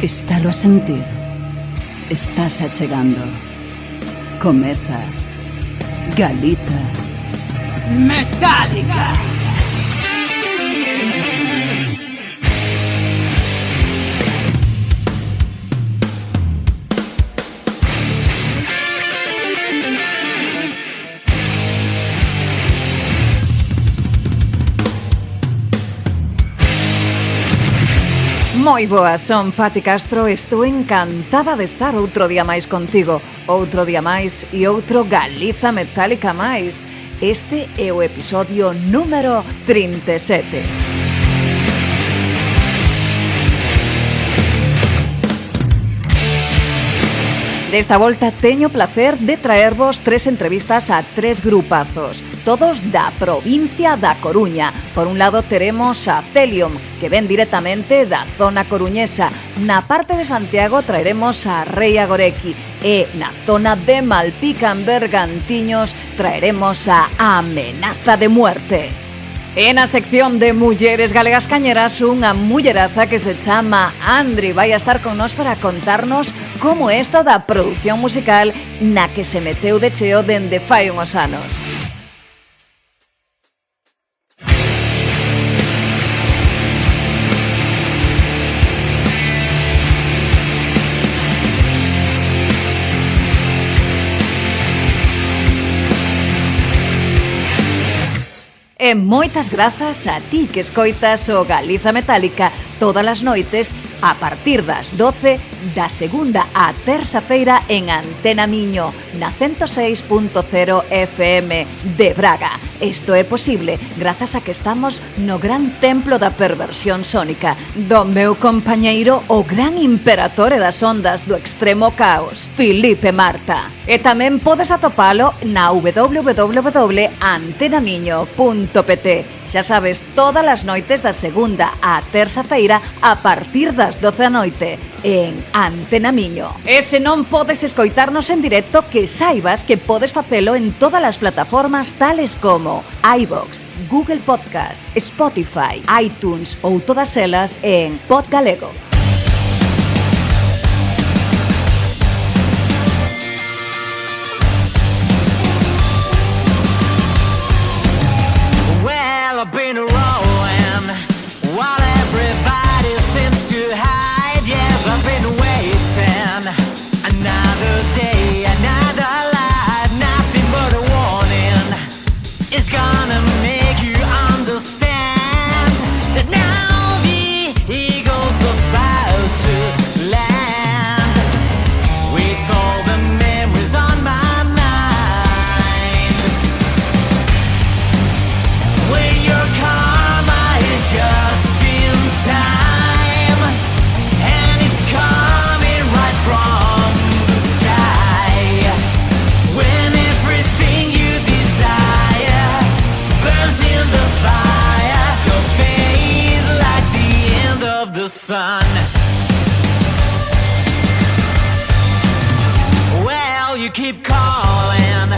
Estalo a sentir. Estás achegando. Comeza Galiza Metálica. Moi boas, son Pati Castro, estou encantada de estar outro día máis contigo, outro día máis e outro Galiza Metálica máis. Este é o episodio número 37. Desta volta teño o placer de traervos 3 entrevistas a 3 grupazos, todos da provincia da Coruña. Por un lado teremos a Celium, que ven directamente da zona coruñesa. Na parte de Santiago traeremos a Rei Agoreki e na zona de Malpica en Bergantiños traeremos a Amenaza de Muerte. E na sección de Mulleres Galegas Cañeras, unha mulleraza que se chama Andri vai a estar con nós para contarnos como é esta da produción musical na que se meteu de cheo dende fai uns anos. E moitas grazas a ti que escoitas o Galiza Metálica todas as noites a partir das 12 da segunda á terza feira en Antena Miño, na 106.0 FM de Braga. Isto é posible grazas a que estamos no gran templo da perversión sónica do meu compañeiro, o gran imperatore das ondas do extremo caos, Filipe Marta. E tamén podes atopalo na www.antenamiño.pt. Xa sabes, todas as noites da segunda á terza feira a partir das 12 da noite en Antena Miño. E se non podes escoitarnos en directo, que saibas que podes facelo en todas as plataformas tales como iVoox, Google Podcast, Spotify, iTunes ou todas elas en Podgalego. I've been rolling while everybody seems to hide. Yes, I've been waiting another day, another life. Nothing but a warning is gonna make you understand that now the eagle's about to land. With all the memories on my mind, when your karma is just in time, and it's coming right from the sky. When everything you desire burns in the fire, you'll fade like the end of the sun. Well, you keep calling,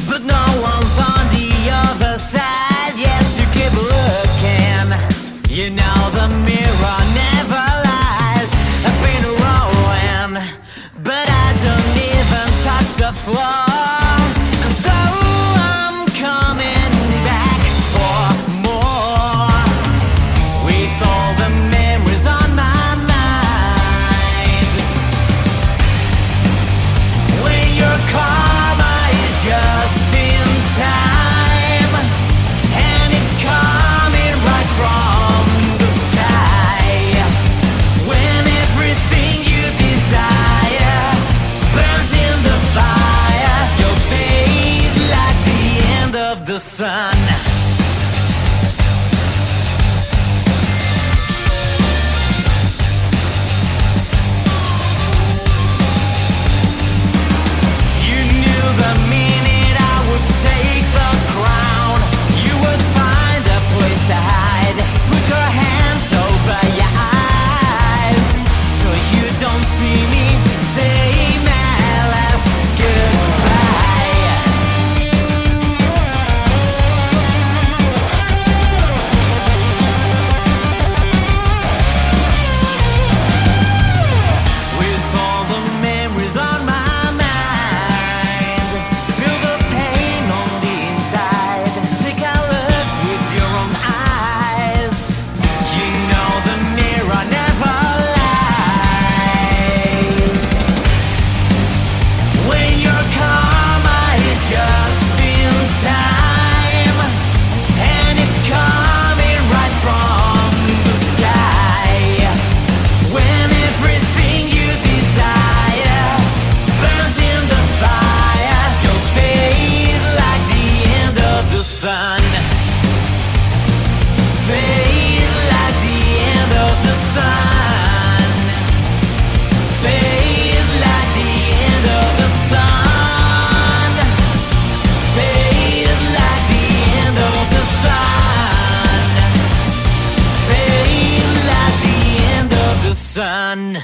but no one's on the other side. Yes, you keep looking, you know the mirror never lies. I've been rolling, but I don't even touch the floor. So I'm coming back for more. With all the memories on my mind, when your karma is just in time, and it's coming right from the sky. When everything you desire burns in the fire,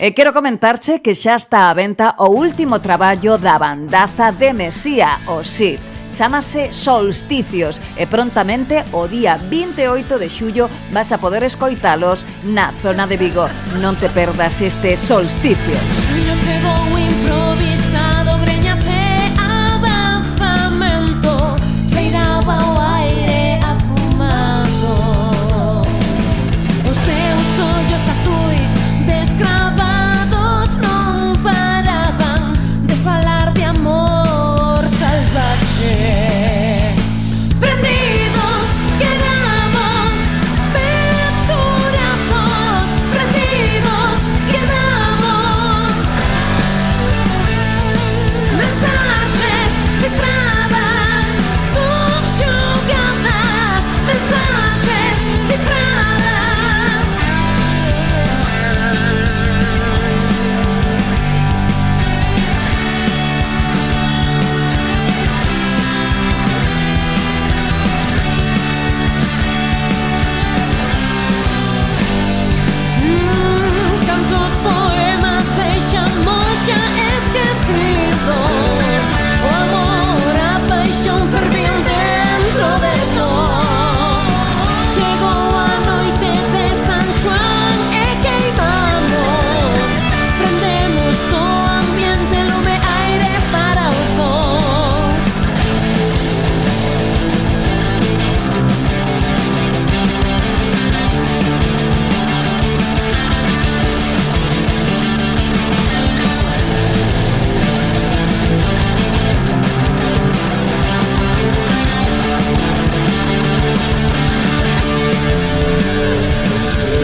E quero comentarche que xa está á venta o último traballo da bandaza de Mesía, o Sid. Chámase Solsticios e prontamente o día 28 de xullo vas a poder escoitalos na zona de Vigo. Non te perdas este Solsticio. Sueño chegou improvisado, greñas e abafamento, cheiraba o aire afumado. Os teus ollos azuis descravados non paraban de falar de amor salvaxe. Prendidos quedamos, pendurados, prendidos quedamos. Mensajes cifradas, subxugadas, mensajes cifradas. Cantos poemas deixamos xa esquecidos. O amor, a paixón fervían dentro de nós. Chegou a noite de San Xoán e queimamos. Prendemos o ambiente, lume, aire para os dous.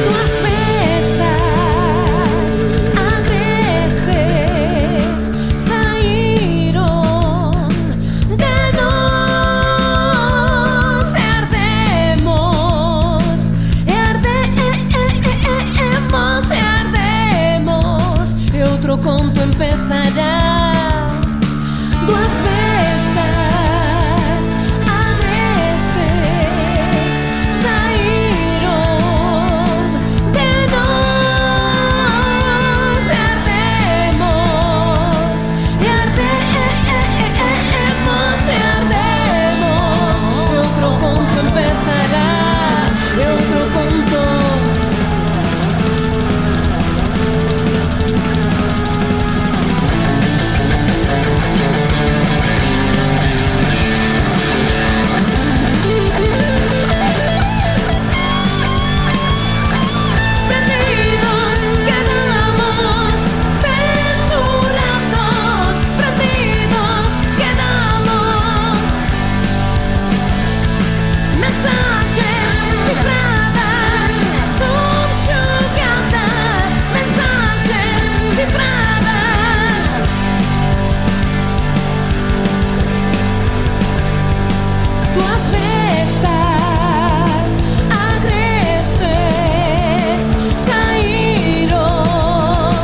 Duas festas agrestes saíron de nós e ardemos, e outro conto empezará. Duas festas agrestes saíron de nós e ardemos, e outro conto empezará, e outro conto. Prendidos quedamos, pendurados, prendidos quedamos. Mensajes cifradas, subxugadas, mensajes cifradas. Duas festas agrestes saíron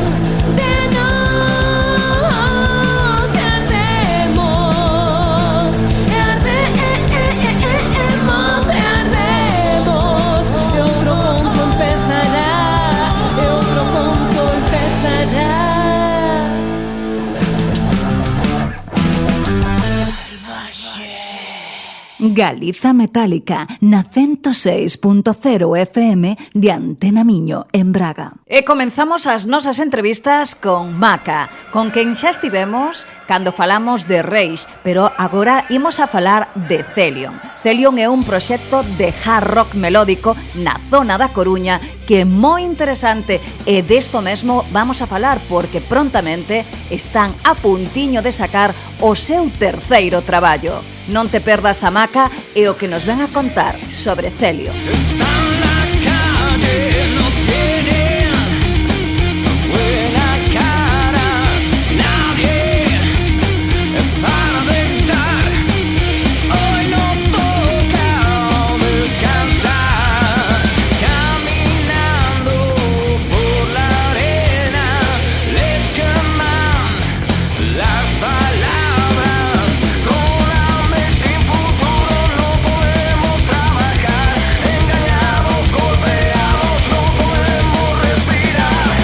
de nós e ardemos, e outro conto empezará, e outro conto empezará. Galiza Metálica na 106.0 FM de Antena Miño en Braga. E comenzamos as nosas entrevistas con Maca, con quen xa estivemos cando falamos de Reis, pero agora imos a falar de Celion. Celion é un proxecto de hard rock melódico na zona da Coruña que é moi interesante e desto mesmo vamos a falar porque prontamente están a puntiño de sacar o seu terceiro traballo. Non te perdas a Maca e o que nos ven a contar sobre Celion. Está en la calle, no tiene buena cara. Nadie para dentar. Hoy no toca descansar. Caminando por la arena, les queman las palabras. Con hambre sin futuro no podemos trabajar. Engañados, golpeados, no podemos respirar.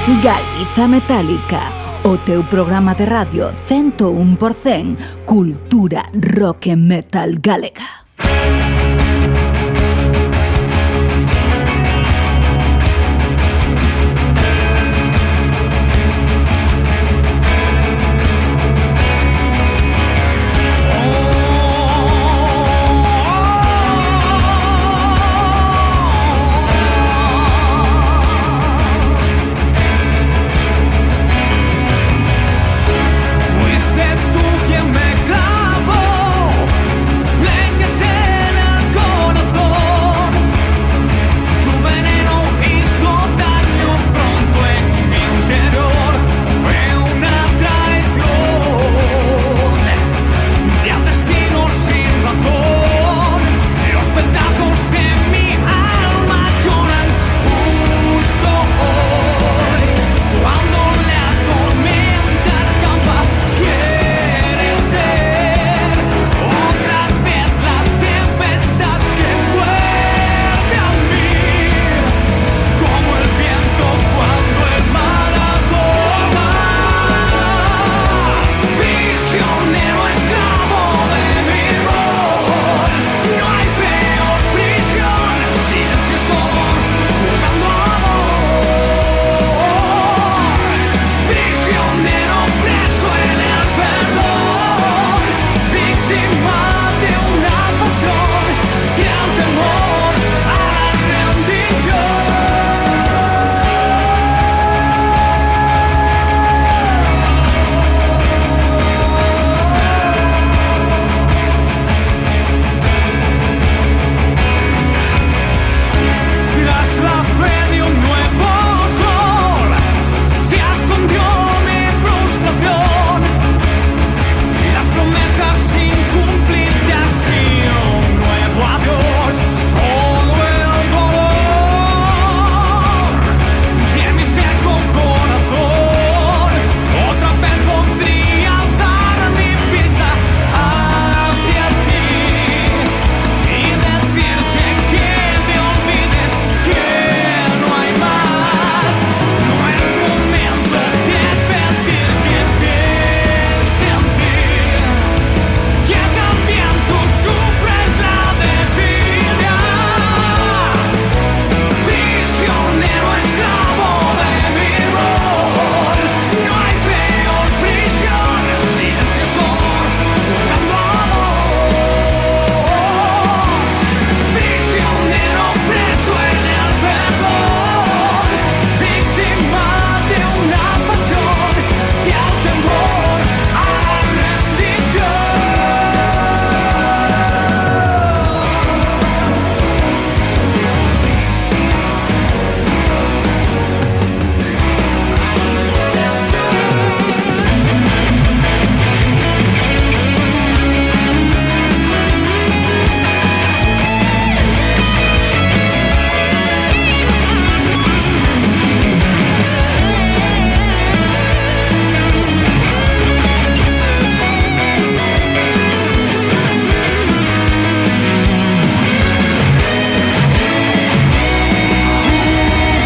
Galiza Metálica, o teu programa de radio 101% cultura rock e metal galega. Fuiste tú quien me clavó flechas en el corazón. Tu veneno hizo daño pronto en mi interior. Fue una traición del destino sin razón. Los pedazos de mi alma lloran justo hoy. Cuando la tormenta escapa, quieres ser otra vez la tempestad que vuelve a mí, como el viento cuando el mar azota. Prisionero esclavo de mi rol, no hay peor prisión, silencio es dolor, jugando amor. Prisionero preso en el perdón, víctima de una pasión que al temor a la rendición. Tras la fe de un nuevo sol, se escondió mi frustración. Las promesas sin cumplir te han sido un nuevo adiós. Solo el dolor de mi seco corazón. Otra vez podría dar mi pista hacia ti y decirte que me olvides, que no hay más. No es momento de pedir que piense en ti, que también tú sufres la desidia. Prisionero esclavo de mi rol, no hay peor prisión, silencio es dolor, jugando amor. Prisionero preso en el perdón, víctima de una pasión que al temor a la rendición.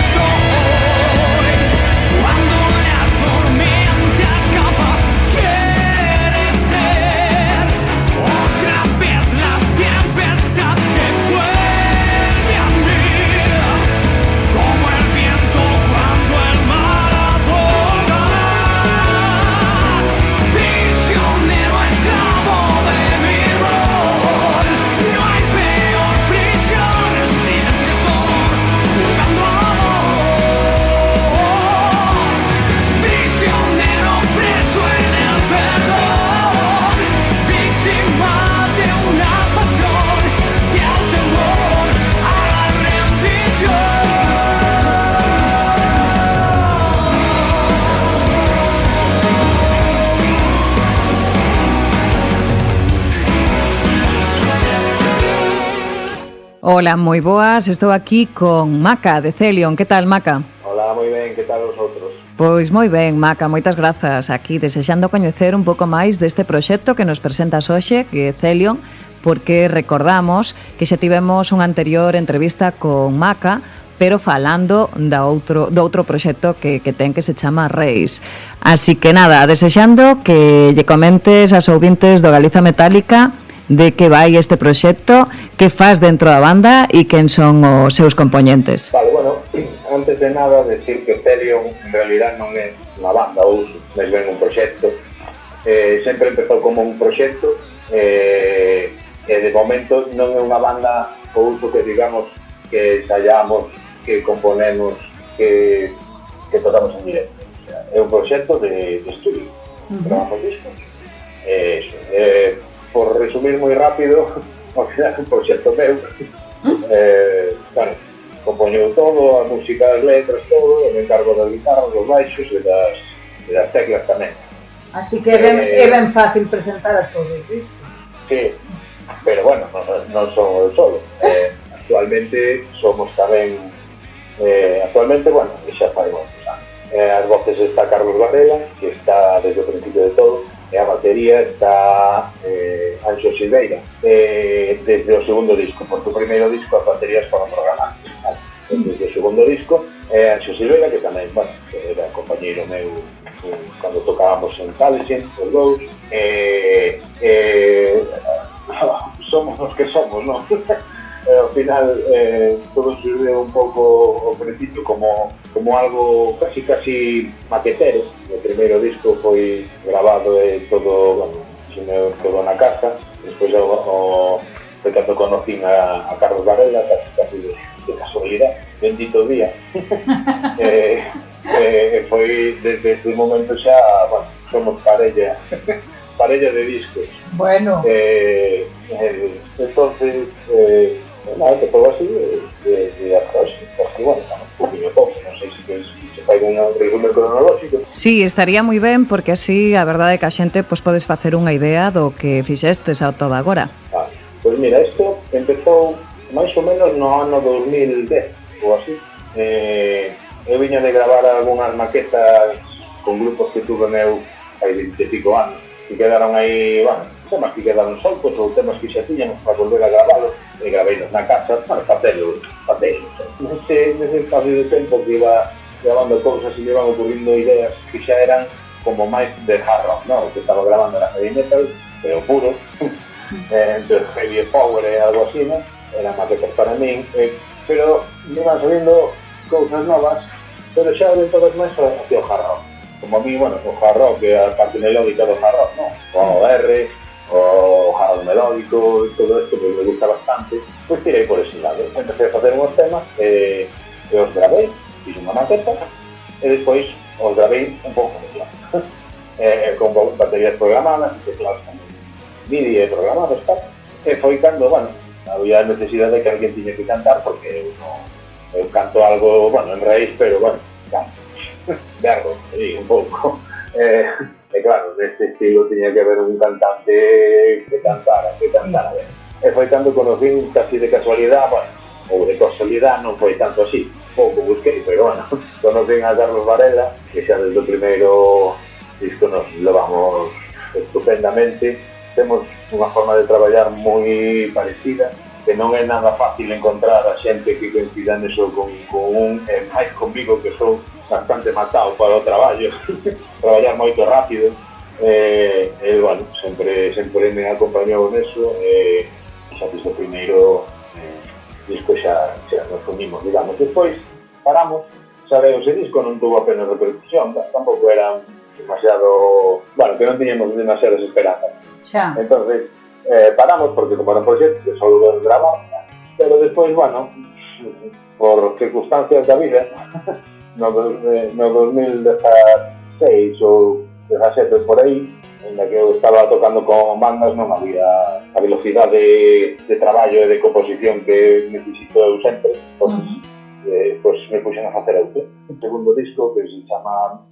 Justo hoy, cuando la tormenta escapa, quieres ser otra vez la tempestad que vuelve a mí, como el viento cuando el mar azota. Prisionero esclavo de mi rol, no hay peor prisión, silencio es dolor, jugando amor. Prisionero preso en el perdón, víctima de una pasión que al temor a la rendición. Hola, moi boas, estou aquí con Maca de Celion. Que tal, Maca? Hola, moi ben, que tal vosotros? Pois moi ben, Maca, moitas grazas. Aquí desexando coñecer un pouco máis deste proxecto que nos presentas hoxe, que é Celion, porque recordamos que xa tivemos unha anterior entrevista con Maca pero falando do outro proxecto que ten, que se chama Reis. Así que nada, desexando que lle comentes aos ouvintes do Galiza Metálica de que vai este proxecto, que faz dentro da banda e quen son os seus componentes. Vale, bueno, antes de nada decir que Celion en realidad non é unha banda ou máis ben un proxecto. Sempre empezou como un proxecto e de momento non é unha banda o uso que digamos que ensayamos, que componemos, que tocamos en directo. O sea, é un proxecto de estudio. Grabamos discos. Eso. Por resumir moi rápido, ao final é un proxecto meu. Bueno, compoño todo, a música, as letras, todo, e me encargo das guitarras, dos baixos e das teclas tamén. Así que é ben fácil presentar a todos, viste? Sí, pero bueno, non son eu solo. Actualmente somos tamén, bueno, xa fai moitos anos. As voces está Carlos Varela, que está desde o principio de todo, e a batería está Anxo Silveira, desde o segundo disco, porque o primeiro disco as baterías foron programadas. Desde o segundo disco, Anxo Silveira, que tamén, bueno, era compañeiro meu cando tocábamos en Talesien, os dous, somos os que somos, non? Ao final, todo surgiu un pouco ao principio como algo casi maquetero. O primeiro disco foi grabado todo, bueno, todo na casa. Despois foi cando conocín a Carlos Varela, casi de casualidade, bendito día. Foi desde ese momento xa, bueno, somos parella de discos. Bueno. Entonces, nada, que todo así de atrás, porque, bueno, un poquinho pouco, non sei se fai un resumen cronolóxico. Sí, estaría moi ben, porque así a verdade é que a xente podes facer unha idea do que fixestes ao todo agora. Pois mira, isto empezou máis ou menos no ano 2010 ou así. Eu viña de gravar algunhas maquetas con grupos que tuve eu hai 20 e pico anos, que quedaron aí, bueno, temas que quedaron soltos ou temas que xa tiñamos para volver a gravarlos, e graveinos na casa, bueno, patelos. Nese espacio de tempo que iba grabando cousas e me iban ocurrindo ideas que xa eran como máis de hard rock, non? O que estaba grabando era heavy metal, pero puro, entre heavy power e algo así, non? Eran maquetas para min, pero me iban salindo cousas novas, pero xa de todas máis hacia o hard rock. Como a mí, bueno, o hard rock é a parte melódica do hard rock, non? O R, o hard melódico e todo isto, que me gusta bastante, pois tirei por ese lado. Empecé a facer uns temas e os gravei, fiz unha maqueta e despois os gravei un pouco mellor. Con baterías programadas, teclados tamén MIDI programados, tal. E foi cando, bueno, había necesidade de que alguén tiña que cantar, porque eu canto algo, bueno, en raíz, pero, bueno, canto. Berro, un pouco. E claro, neste estilo tiña que haber un cantante que cantara ben. E foi cando conocín casi de casualidade, bueno, ou de casualidade non foi tanto así, pouco busquei, pero bueno, conocín a Carlos Varela, que xa desde o primeiro disco nos levamos estupendamente. Temos unha forma de traballar moi parecida, que non é nada fácil encontrar a xente que coincida neso con un, e máis comigo, que son bastante matado para o traballo, traballar moito rápido, e bueno, sempre me acompañou neso, e xa desde o primeiro disco xa nos unimos, digamos. Despois paramos, xa veo ese disco, non tuvo apenas repercusión, tampouco era demasiado, bueno, que non tiñamos demasiadas esperanzas. Xa. Entonces, paramos porque como era un proxecto que só deu gravar, pero despois, bueno, por circunstancias da vida, no 2016 ou 17 por aí, en la que eu estaba tocando con bandas, non había a velocidade de traballo e de composición que necesito eu sempre, pois me puxen a facer outro. Un segundo disco que se chama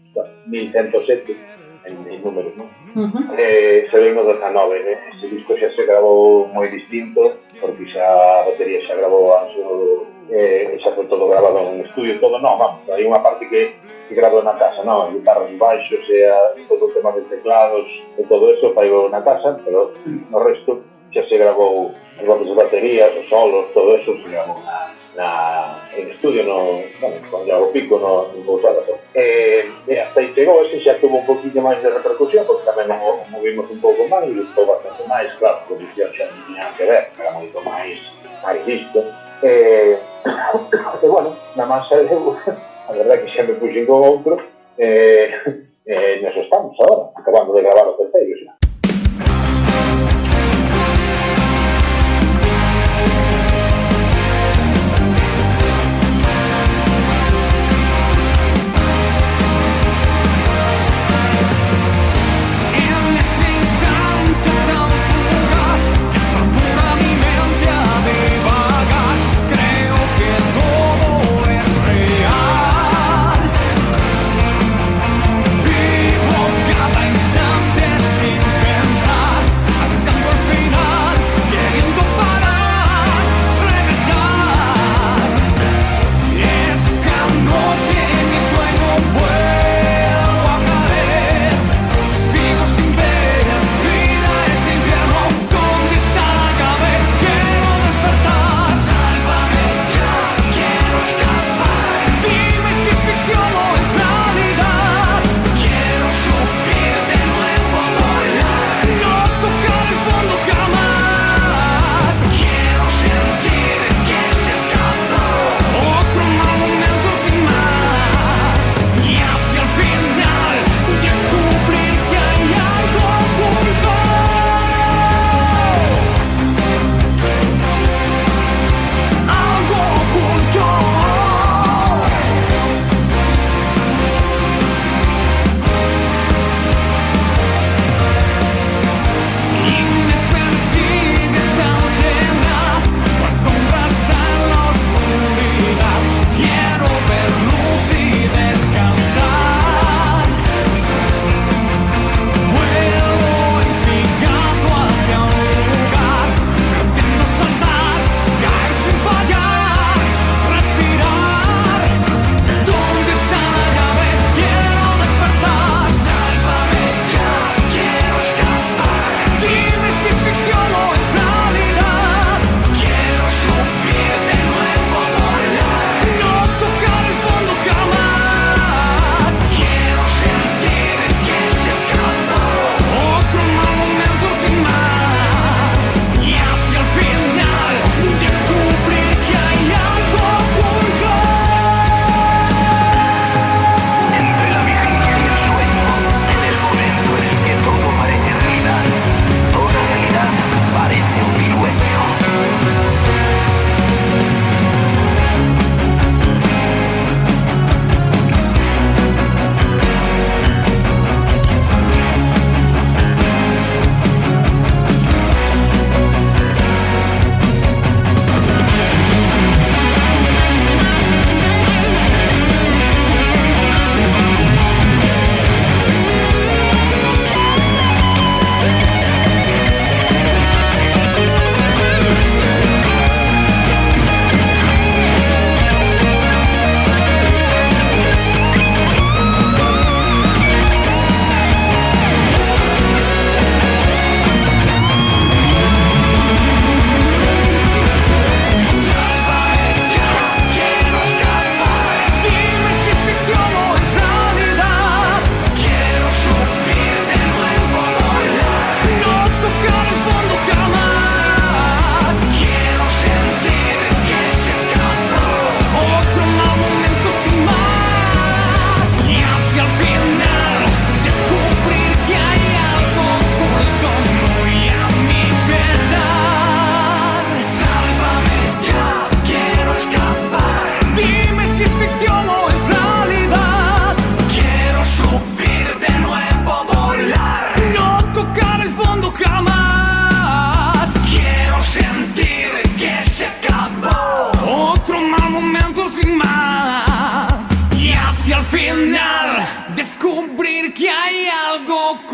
1107, en números, non? Se ve no 19, este disco xa se grabou moi distinto, porque xa a batería xa grabou Anxo, xa foi todo grabado en un estudio, todo non, vamos, hai unha parte que grabo na casa, non? Guitarras e baixos, todo o tema de teclados e todo eso faigo na casa, pero no resto xa se grabou as voces de baterías, os solos, todo eso se grabou en estudio con Iago Pico no Bousada. Hasta aí chegou, ese xa tuvo un poquinho máis de repercusión, porque tamén o movimos un pouco máis, gustou bastante máis, claro, a produción xa non tiña que ver, era moito máis listo. Bueno, na máis a verdade que xa me puxen con outro, nos estamos agora, acabando de gravar o terceiro xa.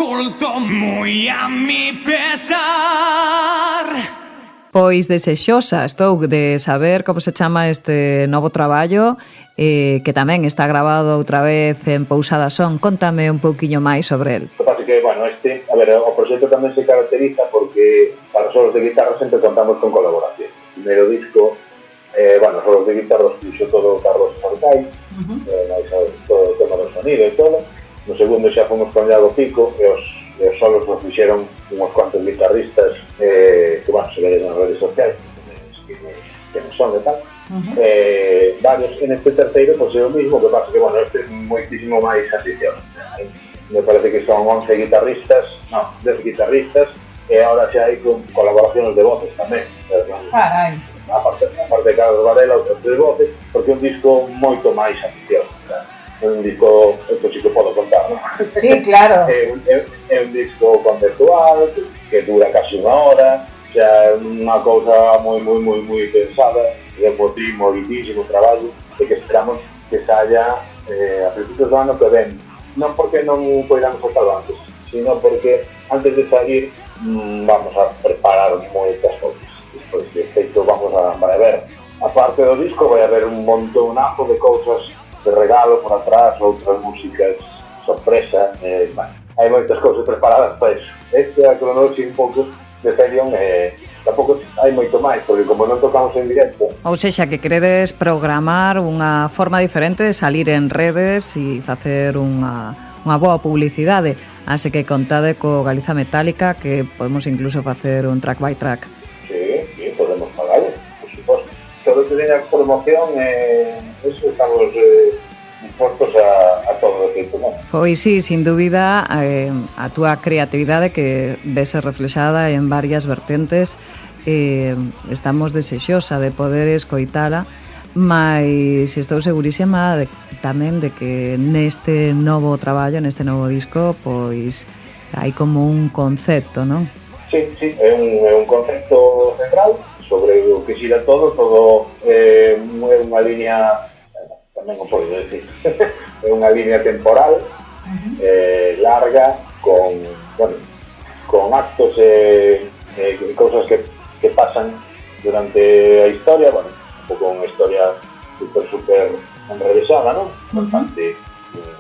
oculto moi a mi pesar. Pois desexosa estou de saber como se chama este novo traballo que tamén está grabado outra vez en Pousada Son. Contame un pouquiño máis sobre el. O que pasa que, bueno, o proxecto tamén se caracteriza porque para solos de guitarra sempre contamos con colaboración. O primeiro disco Bueno, solos de guitarra os puxo todo Carlos Sarcai, máis todo o tema do sonido e todo. No segundo xa fomos con Iago Pico e os solos nos fixeron uns cuantos guitarristas que, bueno, se vedes nas redes sociais, que non son e tal. Varios en este terceiro, pois é o mismo, que pasa que, bueno, este é moitísimo máis ambicioso. Me parece que son 11 guitarristas, non, 10 guitarristas, e agora xa hai con colaboracións de voces tamén. Carai. Aparte de Carlos Varela, outras 3 voces, porque é un disco moito máis ambicioso. É un disco, esto sí que podo contar, non? Sí, claro. É un disco conceptual, que dura casi unha hora, xa é unha cousa moi pensada, e moitísimo traballo, e que esperamos que saia a principios do ano que ven. Non porque non poidamos sacar antes, sino porque antes de salir vamos a preparar moitas cousas. Despois de feito vamos a ver, aparte do disco vai haber un montonazo de cousas de regalo por atrás, outras músicas sorpresa, bueno, hai moitas cousas preparadas para iso. Este é a cronoloxía un pouco de Celion, tampouco hai moito máis, porque como non tocamos en directo. Ou sexa, que queredes programar unha forma diferente de salir en redes e facer unha boa publicidade. Así que contade co Galiza Metálica, que podemos incluso facer un track by track. Sí, podemos pagarlo, por suposto. Todo que teña promoción, eso estamos dispostos a todo o que tomamos. Pois sí, sin dúbida, a túa creatividade que vese reflexada en varias vertentes, estamos desexosa de poder escoitala, mas estou segurísima tamén de que neste novo traballo, neste novo disco, pois hai como un concepto, non? Sí, é un concepto central sobre o que xira todo é unha línea, tamén o podo decir, é unha línea temporal larga con actos e cousas que pasan durante a historia, bueno, un pouco unha historia super enrevesada, non? Bastante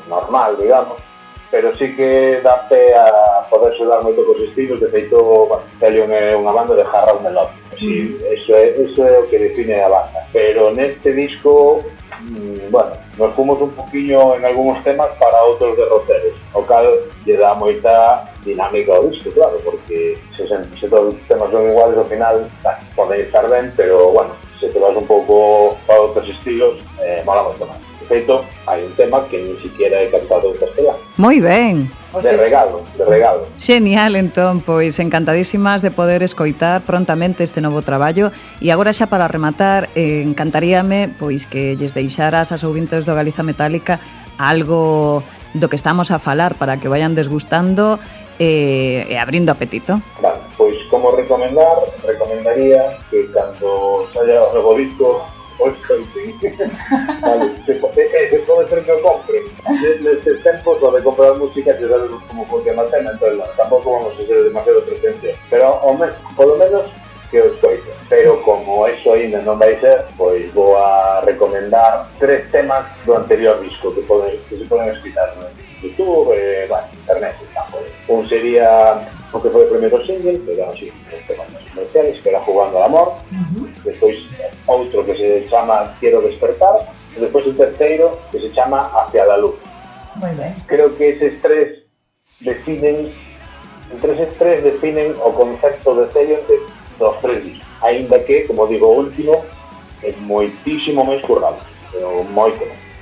normal, digamos, pero sí que dá pé a poderse dar moito cos estilos. De feito, Celion é unha banda de hard rock melódico, así, eso é o que define a banda, pero neste disco, bueno, nos fomos un poquinho en algúns temas para outros derroteros, o cal lle dá moita dinámica ao disco, claro, porque se todos os temas son iguales, ao final poden estar ben, pero, bueno, se te vas un pouco para outros estilos, mola moito máis. De feito, hai un tema que ni siquiera é cantado en castelán. Moi ben. De regalo. Xenial, entón, pois encantadísimas de poder escoitar prontamente este novo traballo. E agora xa para rematar, encantaríame pois que lles deixaras aos ouvintes do Galiza Metálica algo do que estamos a falar para que vayan desgustando e abrindo apetito. Vale, pois como recomendaría que cando saia o novo disco o escoiten. Vale, se pode ser que o compren. Nestes tempos de comprar música que sabemos como funciona a tema, entón tampouco vamos a ser demasiado pretensiosos, pero polo menos que o escoiten. Pero como eso ainda non vai ser, pois vou a recomendar 3 temas do anterior disco que se poden escutar no YouTube, internet, un sería o que foi o primeiro single, que era así, temas comerciales, que era Jugando al Amor. Despois outro que se chama Quiero Despertar, e despois o terceiro que se chama Hacia la Luz. Moi ben. Creo que eses tres definen o concepto de Celion dos 3 discos, ainda que, como digo, o último é moitísimo máis currado, é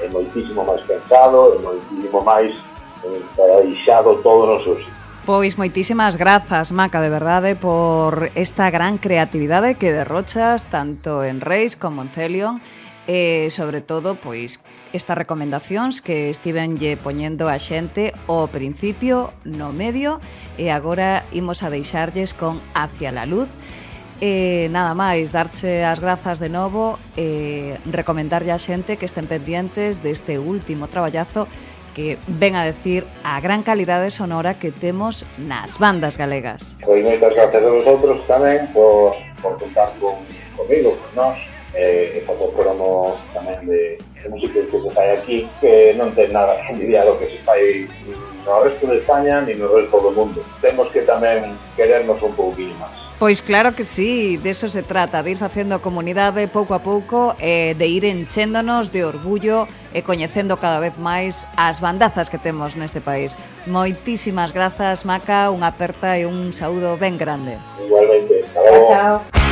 moitísimo máis pensado, é moitísimo máis paraixado todo no seu sitio. Pois moitísimas grazas, Maca, de verdade, por esta gran creatividade que derrochas tanto en Reis como en Celion, e sobre todo, pois, estas recomendacións que estivenlle poñendo a xente ao principio, no medio, e agora imos a deixarlles con Hacia la Luz. Nada máis, darche as grazas de novo e recomendarlle a xente que estén pendientes deste último traballazo que ven a decir a gran calidade sonora que temos nas bandas galegas. Pois moitas gracias a vosotros tamén por contar comigo, con nós, e facer programa tamén de música que se fai aquí, que non ten nada que envidiar o que se fai no resto de España ni no resto do mundo. Temos que tamén querernos un pouquinho máis. Pois claro que sí, de eso se trata, de ir facendo comunidade pouco a pouco e de ir enchéndonos de orgullo e coñecendo cada vez máis as bandazas que temos neste país. Moitísimas grazas, Maca, unha aperta e un saúdo ben grande. Igualmente. Hasta Chao, luego. chao.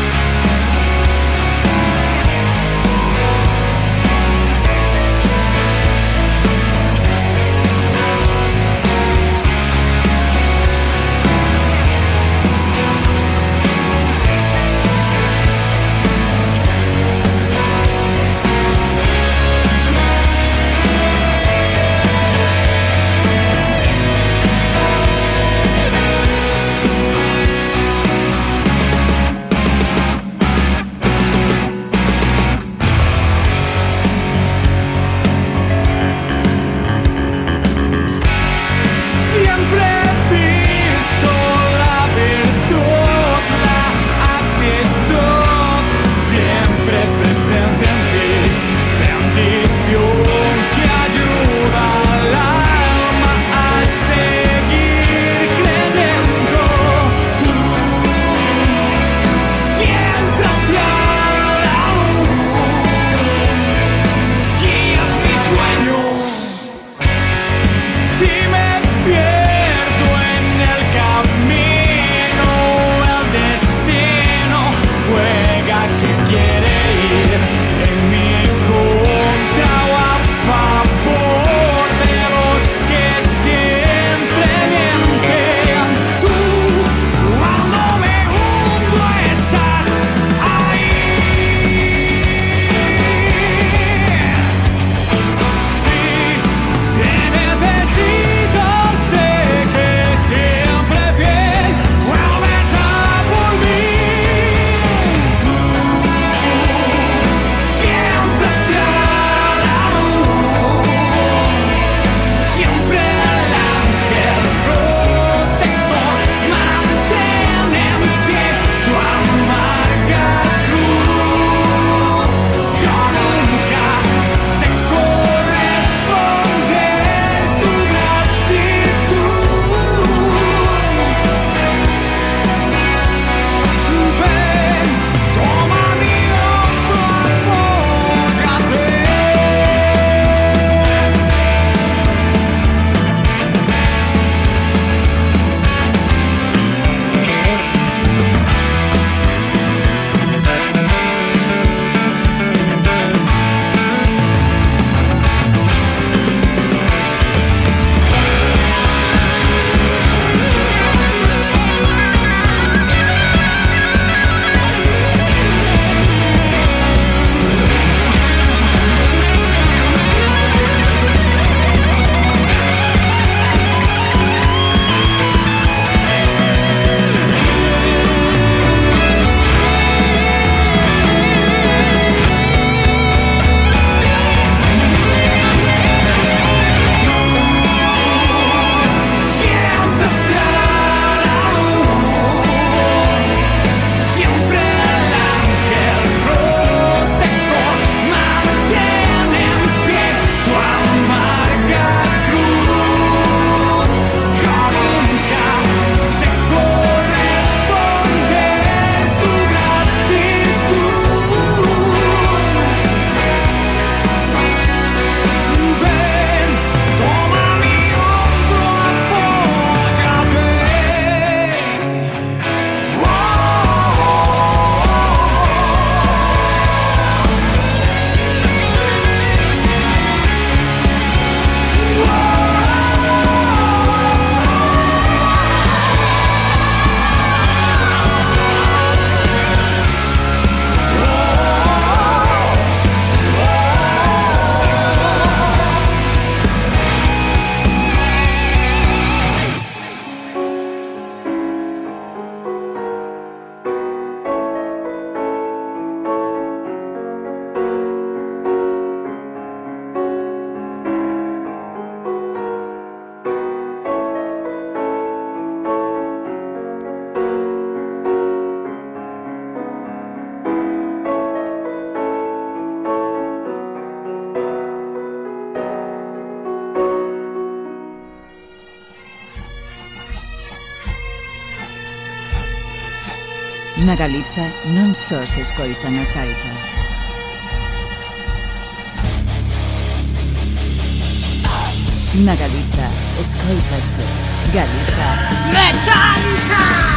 Na Galiza non só se escoitan as gaitas. Na Galiza escoitase Galiza Metálica.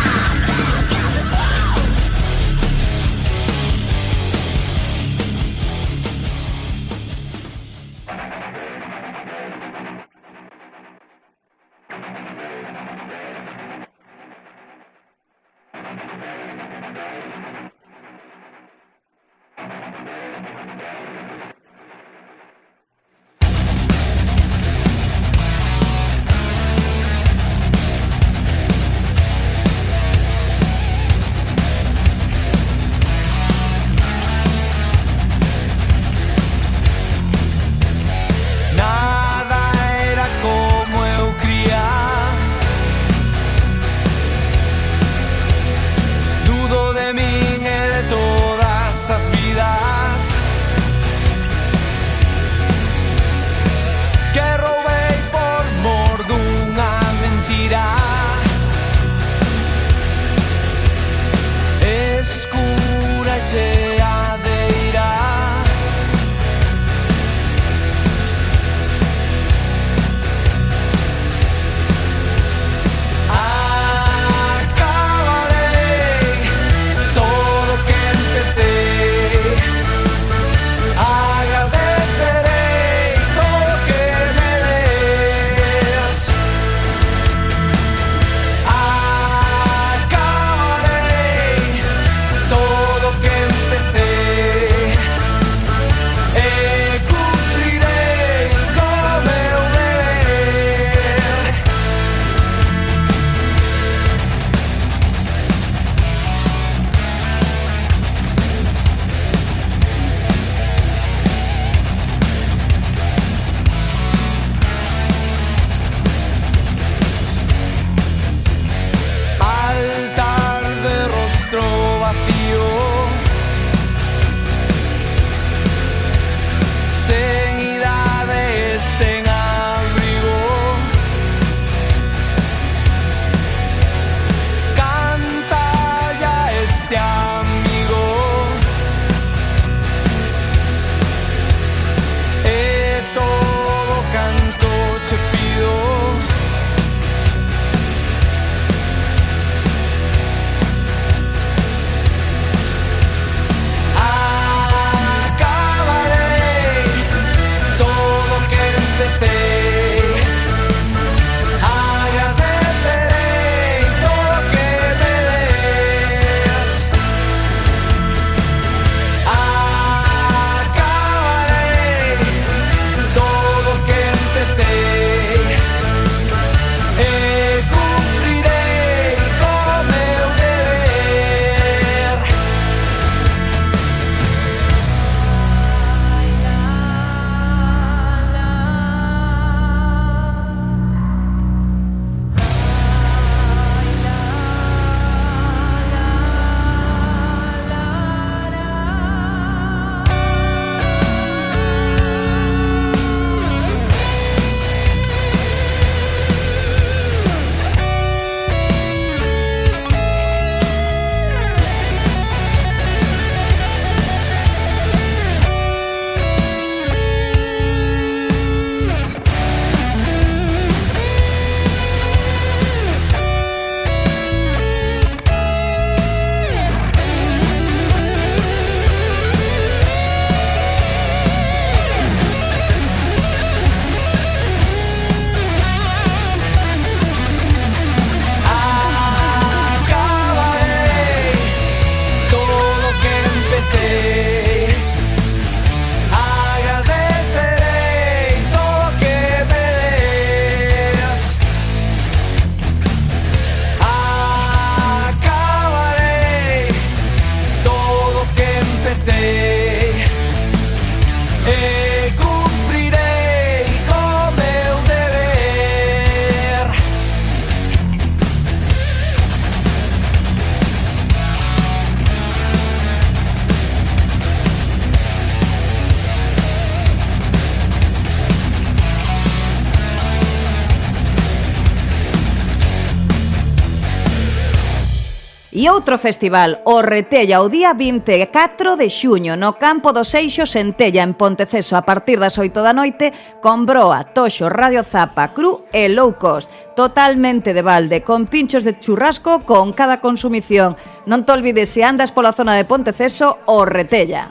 E outro festival, o Retella, o día 24 de xuño, no Campo dos Seixos en Tella, en Ponteceso, a partir das 8 da noite, con broa, toxo, radio zapa, cru e low cost. Totalmente de balde, con pinchos de churrasco con cada consumición. Non te olvides, se andas pola zona de Ponteceso, o Retella.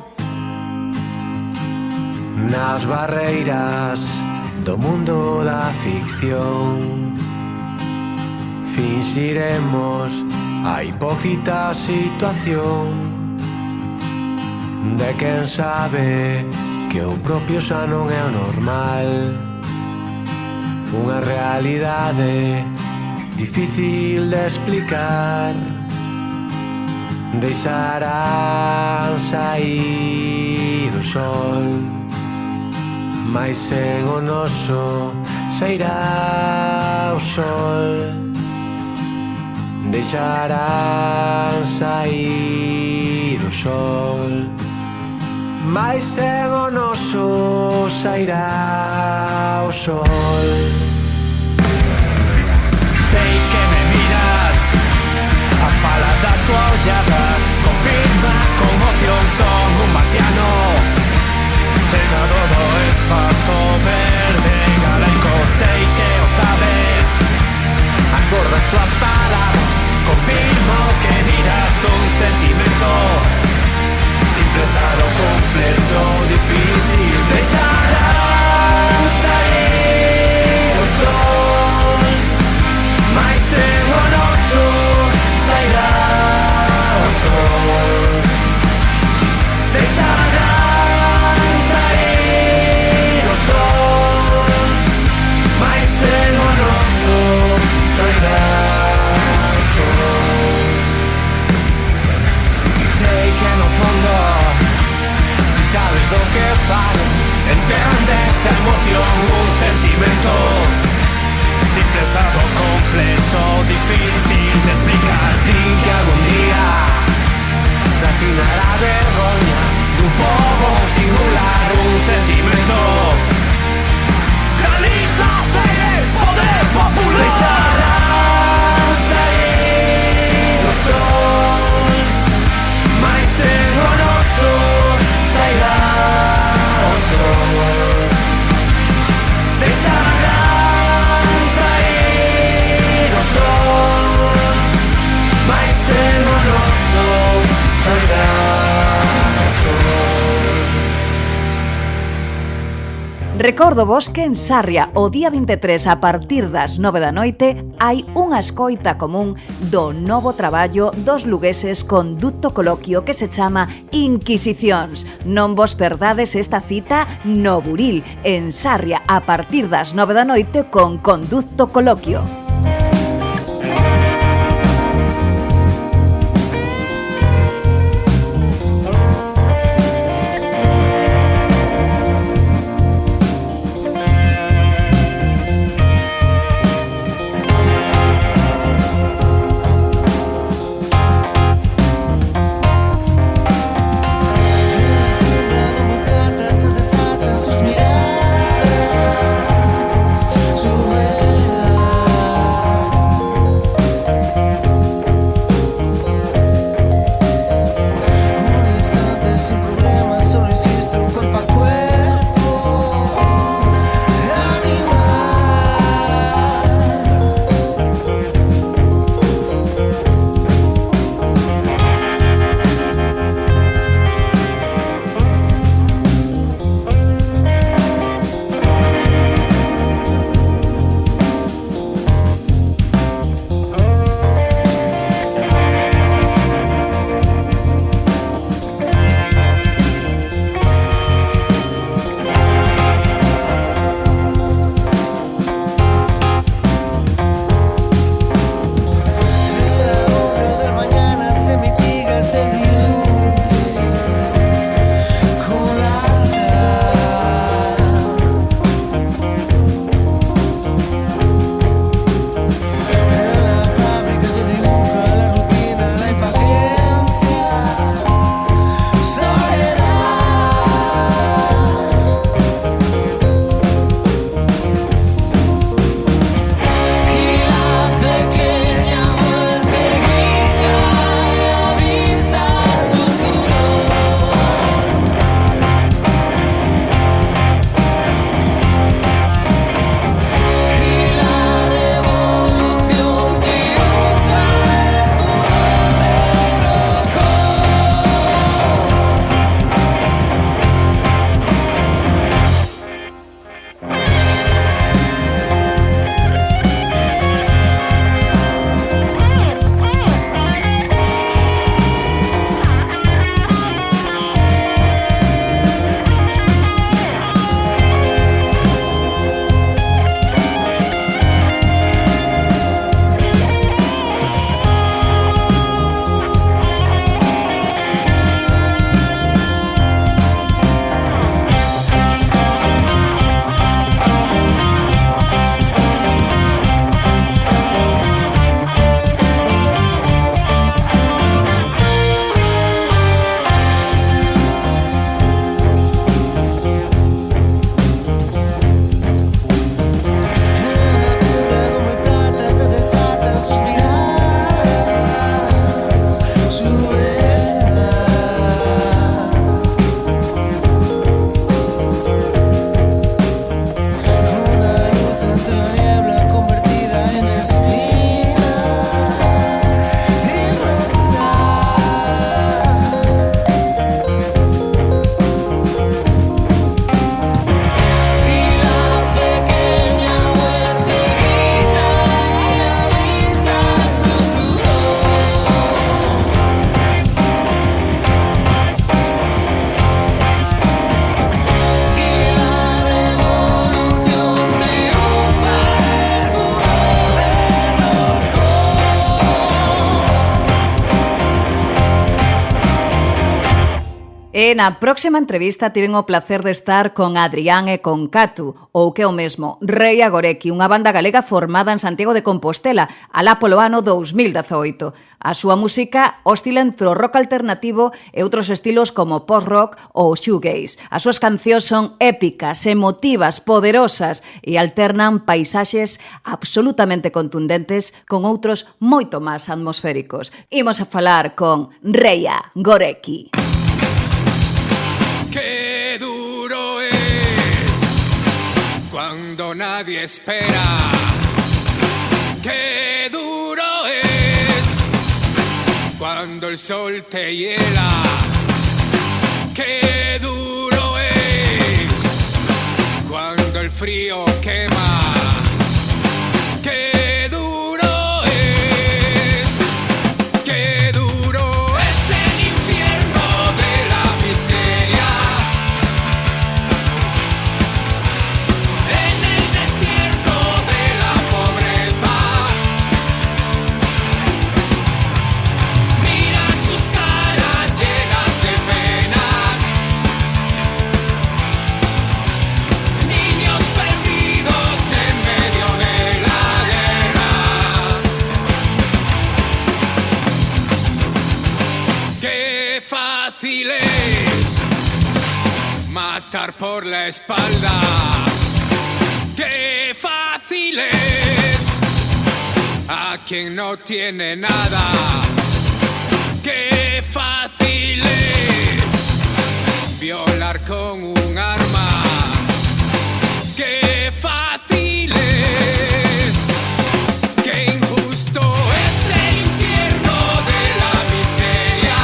Nas barreiras do mundo da ficción finxiremos a hipócrita situación de quen sabe que o propio xa non é o normal. Unha realidade difícil de explicar. Deixarán saír o sol, mais sen o noso sairá o sol. Deixarán saír o sol, mais sen o noso sairá o sol. Sei que me miras, a fala da tua ollada confirma con moción, son un marciano chegado do espazo verde galaico. Sei que o sabes, acordas tuas palabras, confirmo que dirás un sentimento simplezado, complexo, difícil. Deixarán sair o sol, mais sen o noso sairá o sol. Deixarán sair o sol, mais sen o noso sairá o sol. Sei que no fondo ti sabes do que falo, entendes a emoción, un sentimento simplezado, complexo, difícil de explicar. Din que algún día se afinará a vergoña dun pobo singular, un sentimento. Galiza, CE, poder popular. Deixarán sair o sol, mais sen o noso sairá o sol. Deixarán sair o sol, mais sen o noso sairá o sol. Recordo vos que en Sarria, o día 23 a partir das 9 da noite, hai unha escoita común do novo traballo dos lugueses con ducto coloquio que se chama Inquisicións. Non vos perdades esta cita no Buril, en Sarria, a partir das 9 da noite con Conducto Coloquio. Sus miradas, su verdad. E na próxima entrevista tiven o placer de estar con Adrián e con Catu, ou que é o mesmo, Reia Gorecki, unha banda galega formada en Santiago de Compostela, alá polo ano 2018. A súa música oscila entre o rock alternativo e outros estilos como post-rock ou shoegaze. As súas cancións son épicas, emotivas, poderosas e alternan paisaxes absolutamente contundentes con outros moito máis atmosféricos. Imos a falar con Reia Gorecki. Qué duro es cuando nadie espera. Qué duro es cuando el sol te hiela. Qué duro es cuando el frío quema. Qué duro es. Qué duro es el infierno de la miseria. En el desierto de la pobreza. Mira sus caras llenas de penas. Niños perdidos en medio de la guerra. Qué fácil es matar por la espalda. Qué fácil es a quien no tiene nada. Qué fácil es violar con un arma. Qué fácil es. Qué injusto es el infierno de la miseria.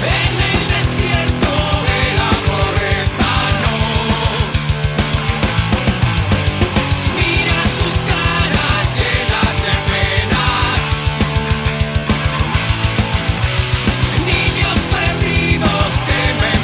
En el desierto de la pobreza no. Mira sus caras llenas de penas. Niños perdidos temen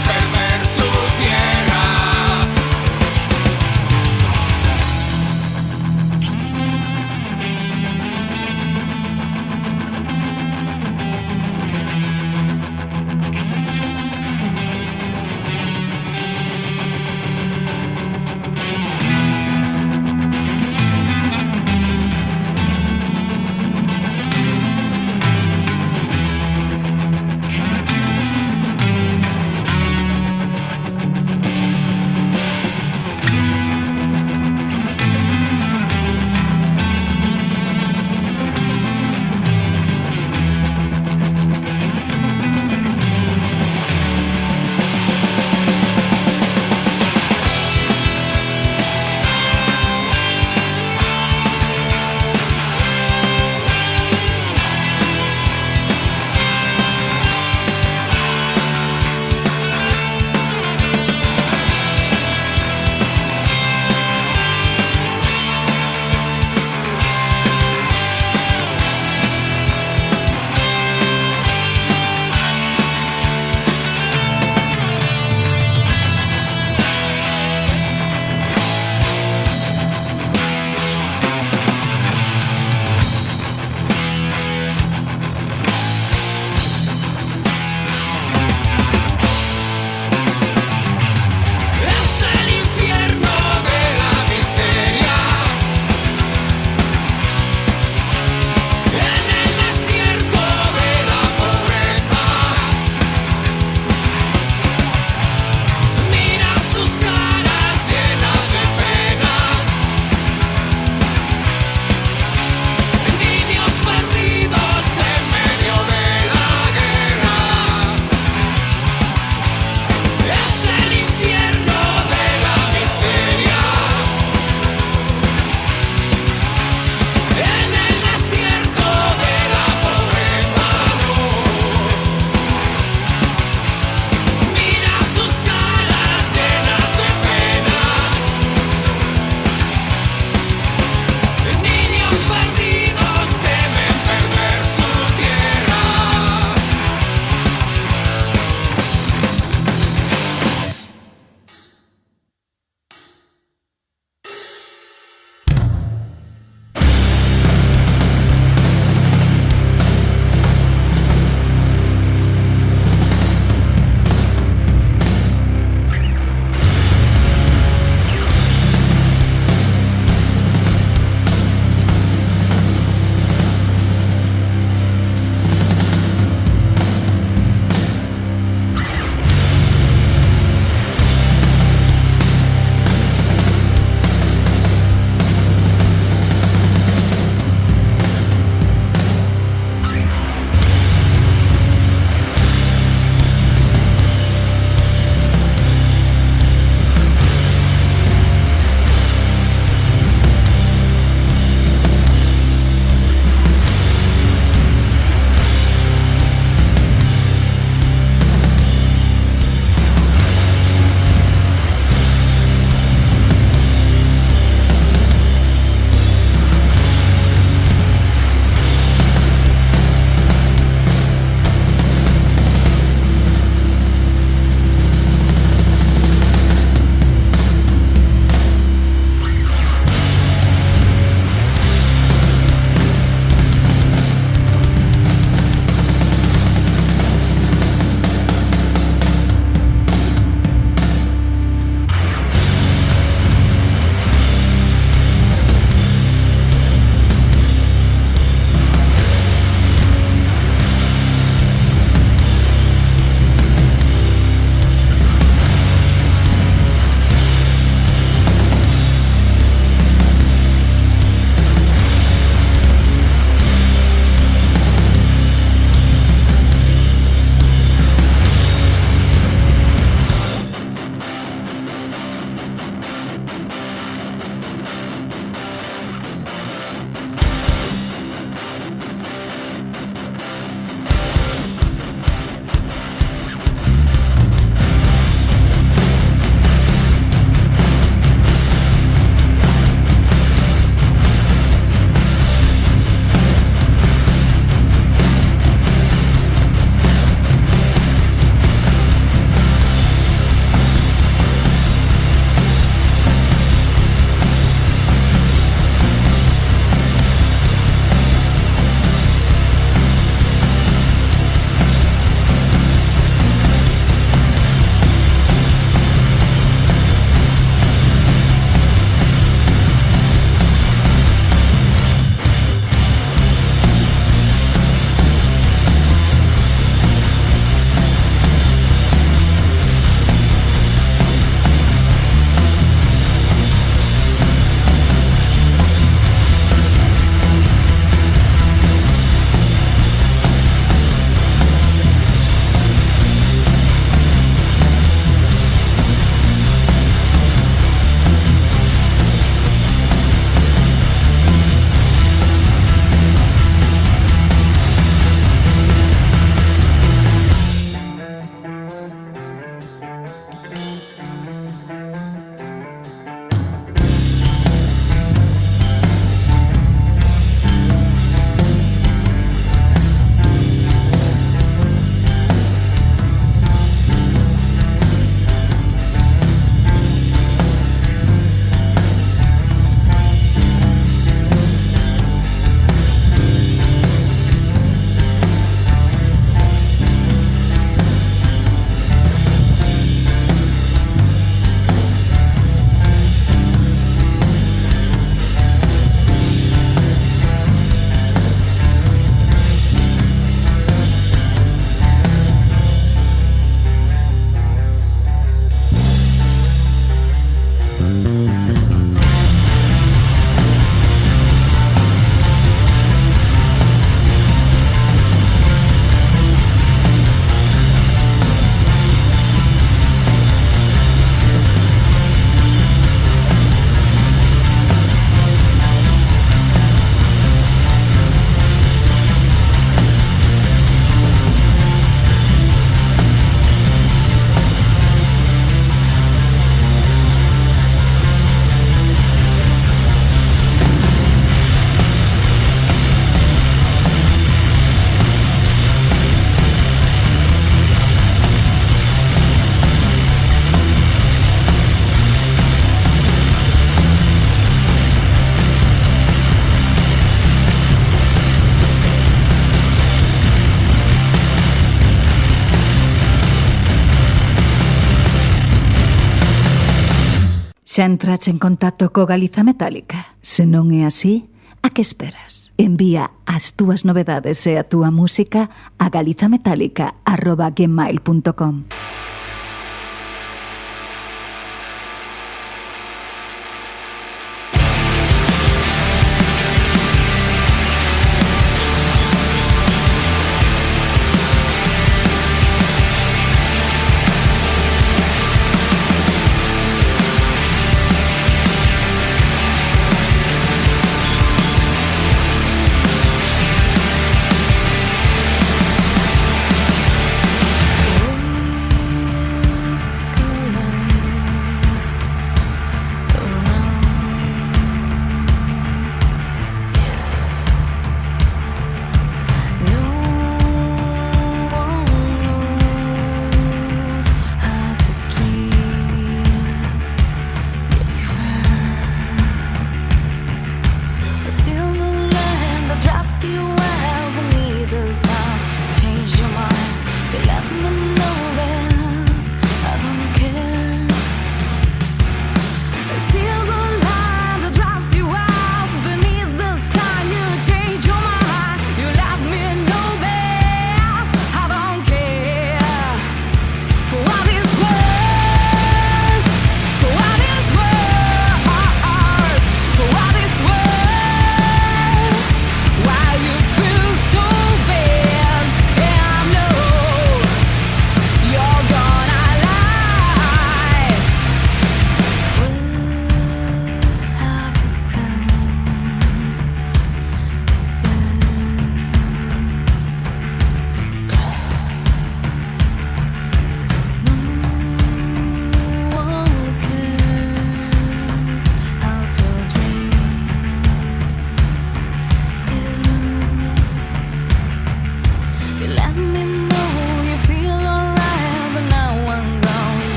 Xa entrache en contacto co Galiza Metálica? Se non é así, a que esperas? Envía as túas novedades e a túa música a galizametálica@gmail.com.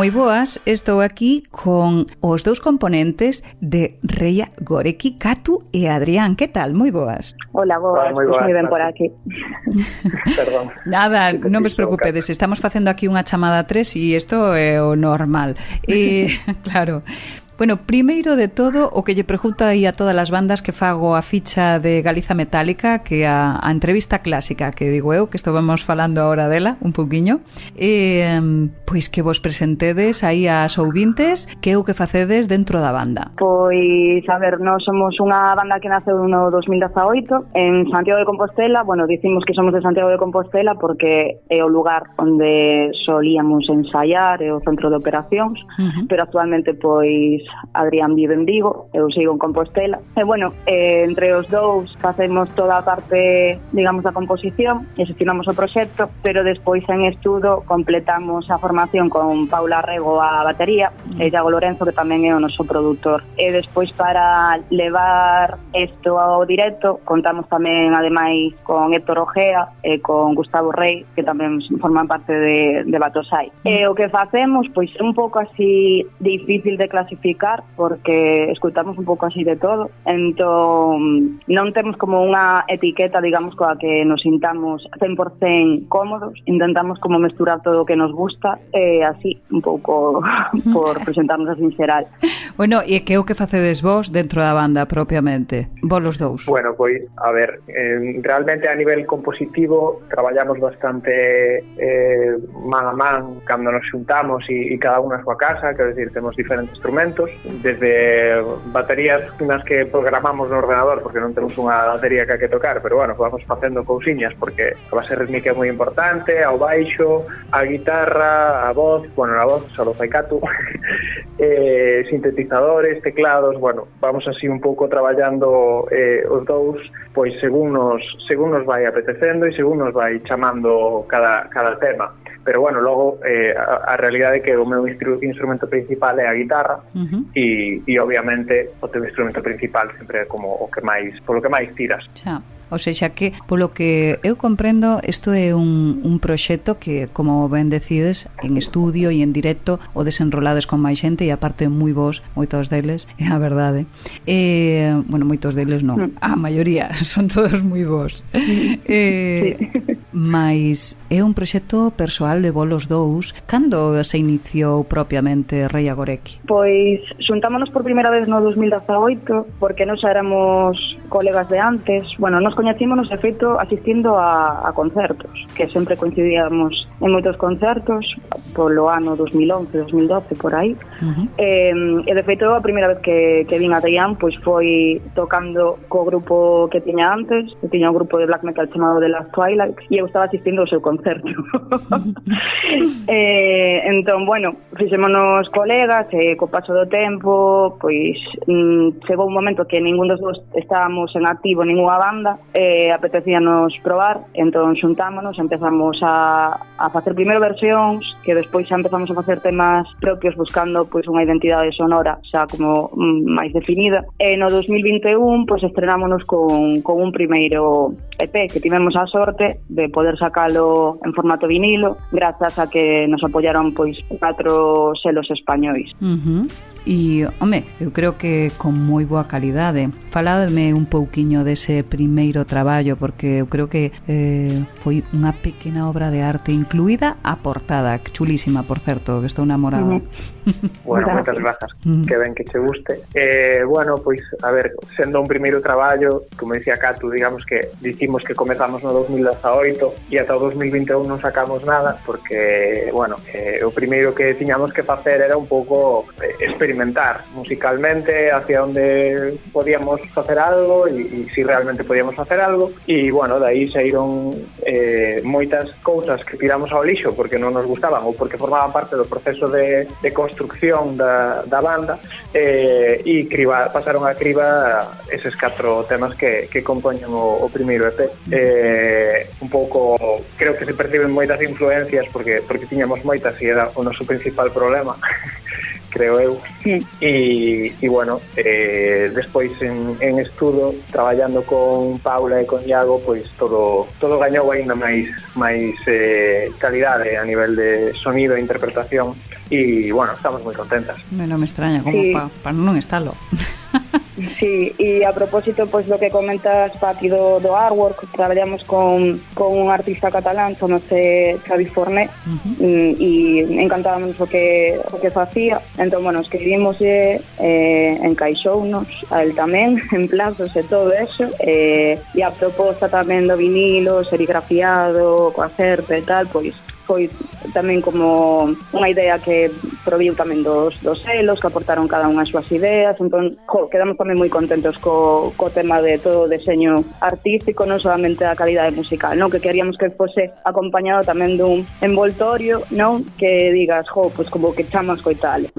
moi boas, estou aquí con os dous componentes de Reia Goreki, Catu e Adrián. Que tal? Moi boas. Hola, boas, moi ben por aquí. Perdón. Nada, non vos preocupedes, estamos facendo aquí unha chamada 3 e isto é o normal. Claro. Bueno, primeiro de todo, o que lle pregunto aí a todas as bandas que fago a ficha de Galiza Metálica, que a entrevista clásica, que digo eu, que estovamos falando agora dela, un pouquiño, pois que vos presentedes aí ás ouvintes, que é o que facedes dentro da banda. Pois, a ver, nós somos unha banda que naceu no 2018 en Santiago de Compostela. Bueno, dicimos que somos de Santiago de Compostela porque é o lugar onde solíamos ensaiar, é o centro de operacións, pero actualmente, pois, Adrián vive en Vigo, eu sigo en Compostela. E, bueno, entre os dous facemos toda a parte, digamos, da composición e gestionamos o proxecto, pero despois en estudo completamos a formación con Paula Rego a batería e Iago Lorenzo, que tamén é o noso produtor. E despois, para levar isto ao directo, contamos tamén, ademais, con Héctor Ojea e con Gustavo Rey, que tamén forman parte de Batosai. E o que facemos, pois, é un pouco así difícil de clasificar, porque escutamos un pouco así de todo. Entón, non temos como unha etiqueta, digamos, coa que nos sintamos 100% cómodos. Intentamos como mesturar todo o que nos gusta e así, un pouco por presentarnos así en xeral. Bueno, e que é o que facedes vos dentro da banda propiamente? Vos los dous? Bueno, pois, a ver, realmente a nivel compositivo traballamos bastante man a man cando nos xuntamos e cada unha a súa casa, quero dicir, temos diferentes instrumentos, desde baterías nas que programamos no ordenador porque non temos unha batería que hai que tocar, pero bueno, vamos facendo cousiñas porque a base rítmica é moi importante, ao baixo, a guitarra, a voz, bueno, a voz só fai Catu, sintetizadores, teclados, bueno, vamos así un pouco traballando os dous, pois según nos vai apetecendo e según nos vai chamando cada tema. Pero bueno, logo a realidade é que o meu instrumento principal é a guitarra e obviamente o teu instrumento principal sempre é como o que máis, polo que máis tiras. Xa. O sexa que, polo que eu comprendo, isto é un proxecto que, como ben decides, en estudio e en directo o desenrolades con máis xente e aparte moi vos, moitos deles, é a verdade. Bueno, moitos deles non, a maioría, son todos moi vos. Sí. Mais é un proxecto persoal de vos os dous. Cando se iniciou propiamente Rei Agorequi? Pois xuntámonos por primeira vez no 2018 porque nos éramos colegas de antes. Bueno, nos coñecímonos, de feito, asistindo a concertos, que sempre coincidíamos en moitos concertos polo ano 2011, 2012, por aí. E de feito, a primeira vez que vin a Adrián, pois foi tocando co grupo que tiña antes, que tiña un grupo de black metal chamado The Last Twilight, e eu estaba asistindo ao seu concerto. Entón, bueno, fixémonos colegas e co paso do tempo, pois chegou un momento que ningún dos dous estábamos en activo ninguna banda, apetecíanos probar, entón xuntámonos, empezamos a facer primeiro versións, que despois xa empezamos a facer temas propios buscando pois unha identidade sonora xa como máis definida. E no 2021 pois estrenámonos con un primeiro EP que tivemos a sorte de poder sacalo en formato vinilo, grazas a que nos apoyaron pois 4 selos españois. E, home, eu creo que con moi boa calidade. Faladme un pouquiño dese primeiro traballo, porque eu creo que foi unha pequena obra de arte, incluída a portada, chulísima, por certo, que estou enamorada. Bueno, moitas grazas, que ben que che guste. Bueno, pois, a ver, sendo un primeiro traballo, como dicía Catu, digamos que dicimos que comezamos no 2018 e ata o 2021 non sacamos nada, porque, bueno, o primeiro que tiñamos que facer era un pouco experimentar musicalmente hacia onde podíamos facer algo e si realmente podíamos facer algo, e, bueno, dai saíron moitas cousas que tiramos ao lixo porque non nos gustaban ou porque formaban parte do proceso de construcción da banda, e pasaron a criba eses 4 temas que compoñen o primeiro EP. Un pouco, creo que se perciben moitas influencias porque tiñamos moitas e era o noso principal problema, creo eu. E bueno, despois en estudo, traballando con Paula e con Iago, pois todo gañou aínda máis calidade a nivel de sonido e interpretación, e bueno, estamos moi contentas. Non me extraña, como sí. Para non estalo. Sí, e a propósito, pois, do que comentas, Pati, do artwork, traballamos con un artista catalán, chamase Xavi Forné, e encantábamos o que facía. Entón, bueno, escribimos encaixounos a él tamén, en plazos e todo eso, e a proposta tamén do vinilo, serigrafiado, co acerto e tal, pois foi tamén como unha idea que proviu tamén dos selos, que aportaron cada unha as súas ideas. Entón, quedamos tamén moi contentos co tema de todo o deseño artístico, non solamente a calidade musical, non? Que queríamos que fose acompañado tamén dun envoltorio, non? Que digas, pois como que chamas coitale.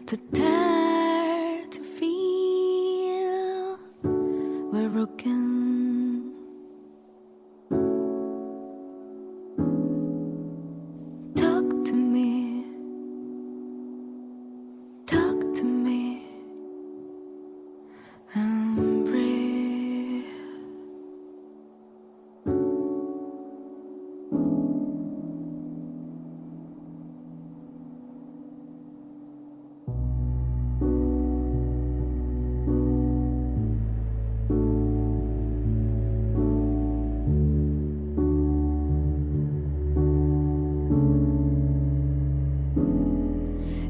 to dare to feel we're broken. Talk to me, and breathe.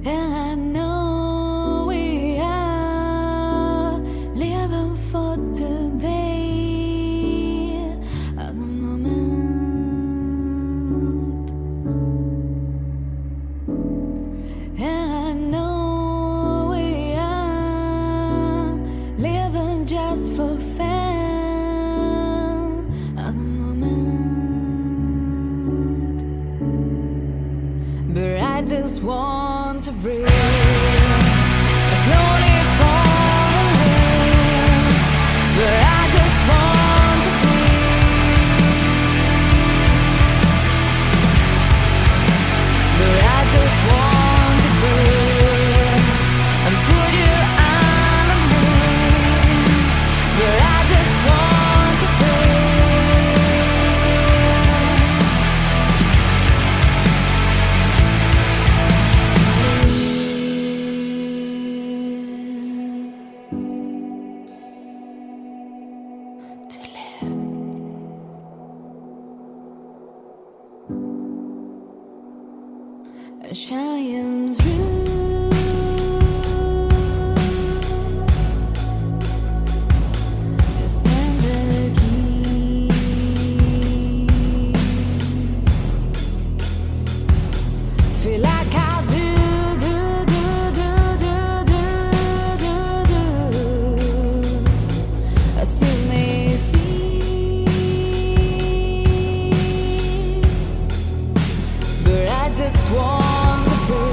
And I know we are living for today at the moment. And I know we are living just for fun at the moment. But I just want to breathe. Slowly falling, but I just want to breathe. But I just want to breathe and put you on me. But I just want to shine through. Stand the key. Feel like I do. As you may see, but I just want to breathe.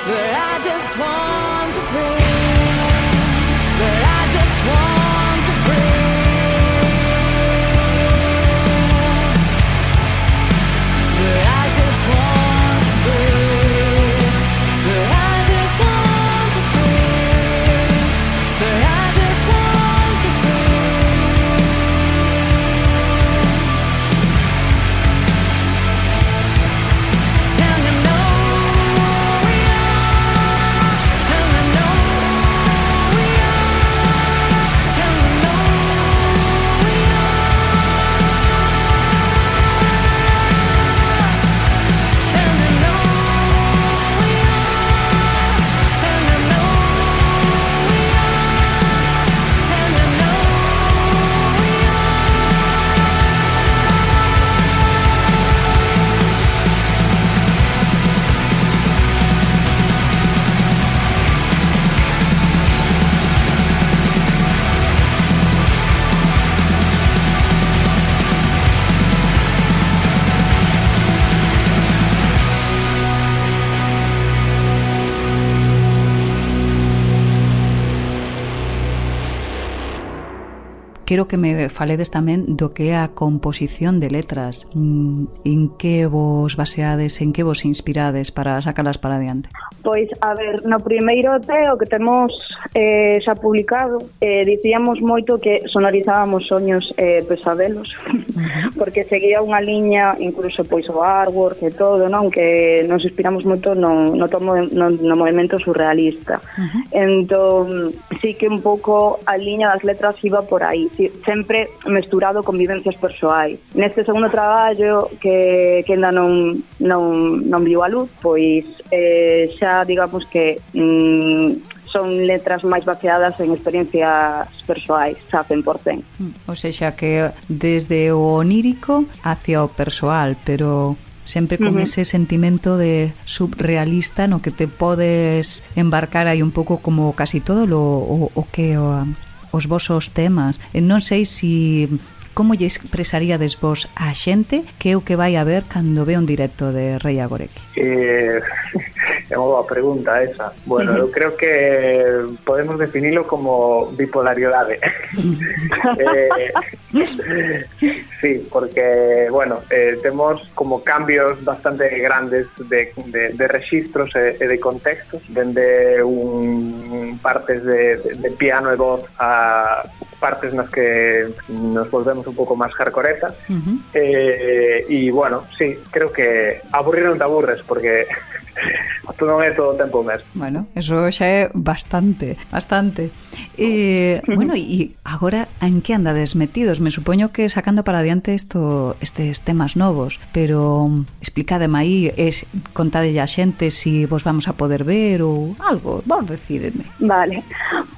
But I just want to breathe. But I just want to breathe. But I just want to breathe. But I just want to breathe. But I just want to breathe. And I know we are. And I know we are. And I know we are. And I know we are. And I know we are. And I know we Quero que me faledes tamén do que é a composición de letras. En que vos baseades, en que vos inspirades para sacalas para adiante? Pois, a ver, no primeiro teo que temos xa publicado, dicíamos moito que sonorizábamos soños pesadelos, porque seguía unha liña, incluso pois o artwork e todo, non? Que nos inspiramos moito no movimento surrealista. Entón, sí que un pouco a liña das letras iba por aí, sempre mesturado con vivencias persoais. Neste segundo traballo que ainda non viu a luz, pois xa digamos que son letras máis baseadas en experiencias persoais, xa 100%. O sexa que desde o onírico hacia o persoal, pero sempre con ese sentimento de subrealista no que te podes embarcar aí un pouco como casi todo o que os vosos temas. Non sei si como lle expresaríades vos a xente que é o que vai a ver cando ve un directo de Rei Agoreki? É unha boa pregunta esa. Bueno, eu creo que podemos definilo como bipolaridade. Sí, porque, bueno, temos como cambios bastante grandes de registros e de contextos, dende partes de piano e voz a partes nas que nos volvemos un pouco máis hardcoretas. E, bueno, sí, creo que aburrir non te aburres, porque non é todo o tempo mesmo. Bueno, eso xa é bastante. Bueno, e agora en que andades metidos? Me supoño que sacando para adiante estes temas novos, pero explícademe aí, contadelle a xente si vos vamos a poder ver ou algo, vos decídeme. Vale,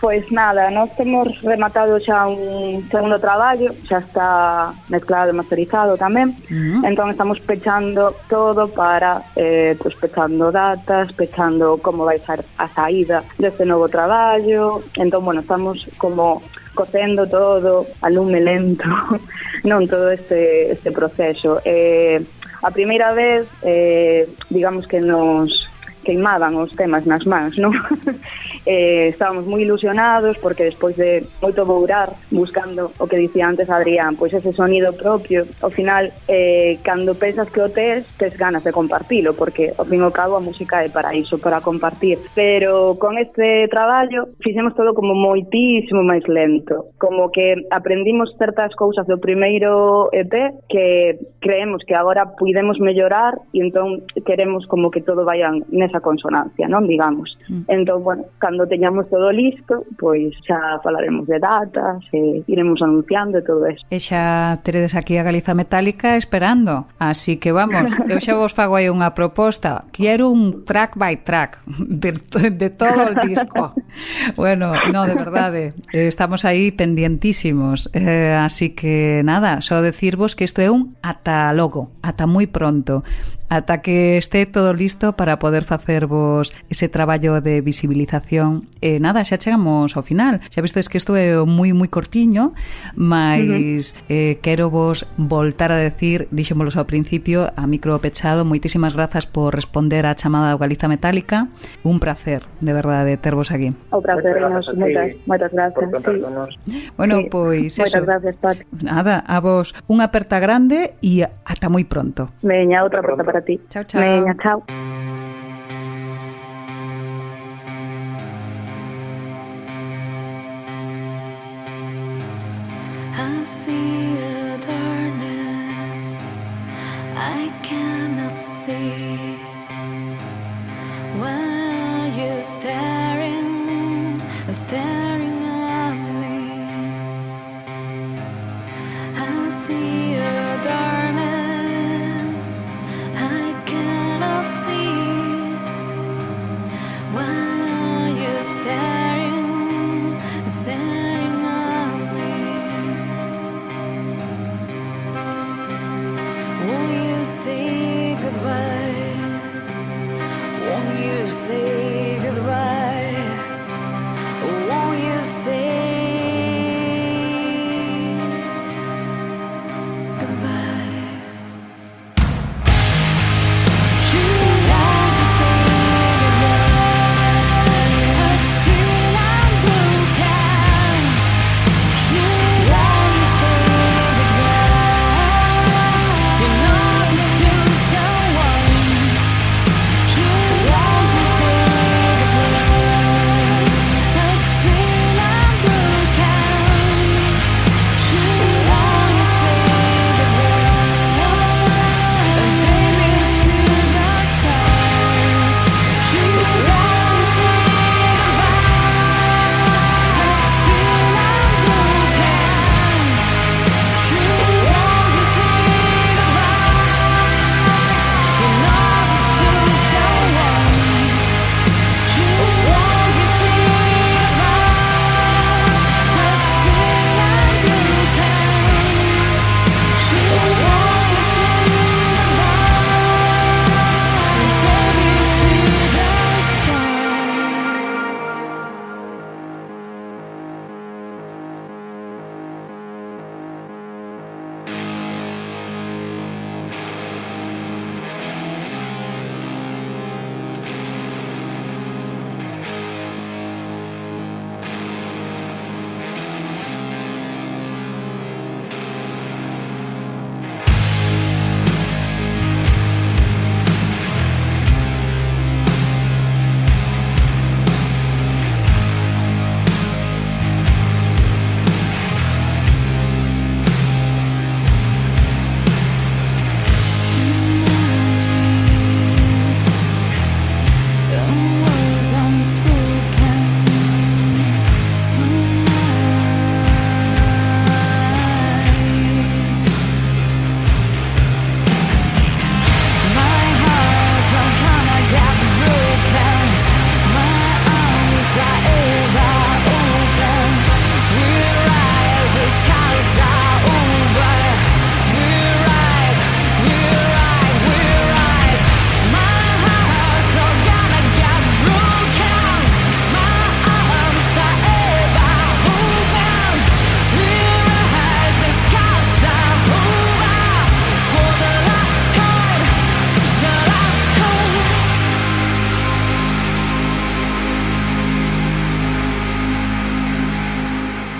pois nada, nós temos rematado xa un segundo traballo, xa está mezclado e masterizado tamén, entón estamos pechando todo para, pois pechando datas, pechando como vai ser a saída deste novo traballo, entón, bueno, estamos como cocendo todo a lume lento, non todo este proceso. A primeira vez, digamos que nos queimaban os temas nas mans, non? Estábamos moi ilusionados porque despois de moito bourar buscando o que dicía antes Adrián, pois ese sonido propio, ao final cando pensas que o tes ganas de compartilo, porque ao fin e ao cabo a música é para iso, para compartir, pero con este traballo fixemos todo como moitísimo máis lento, como que aprendimos certas cousas do primeiro EP que creemos que agora puidemos mellorar e entón queremos como que todo vaya nesa consonancia, non, digamos. Entón, bueno, cando teñamos todo listo, pois xa falaremos de datas e iremos anunciando e todo eso. E xa teredes aquí a Galiza Metálica esperando, así que vamos, eu xa vos fago aí unha proposta, quero un track by track de todo o disco. Bueno, no, de verdade, estamos aí pendientísimos, así que nada, só decirvos que isto é un ata logo, ata moi pronto, ata que este todo listo para poder facervos ese traballo de visibilización. Nada, xa chegamos ao final. Xa vistes que isto é moi cortiño, mas quero vos voltar a decir, dixémolos ao principio, a micro pechado, moitísimas grazas por responder á chamada do Galiza Metálica. Un placer, de verdade, tervos aquí. O placer, moitas gracias. Bueno, pois eso. Moitas gracias, Pati. Nada, a vos unha aperta grande e ata moi pronto. Veña, outra aperta para ti. Chao, chao. Veña, chao. I see a darkness I cannot see. When you're staring at me, I see a darkness I cannot see. When you're staring at me, won't you say goodbye? Won't you say goodbye? Won't you say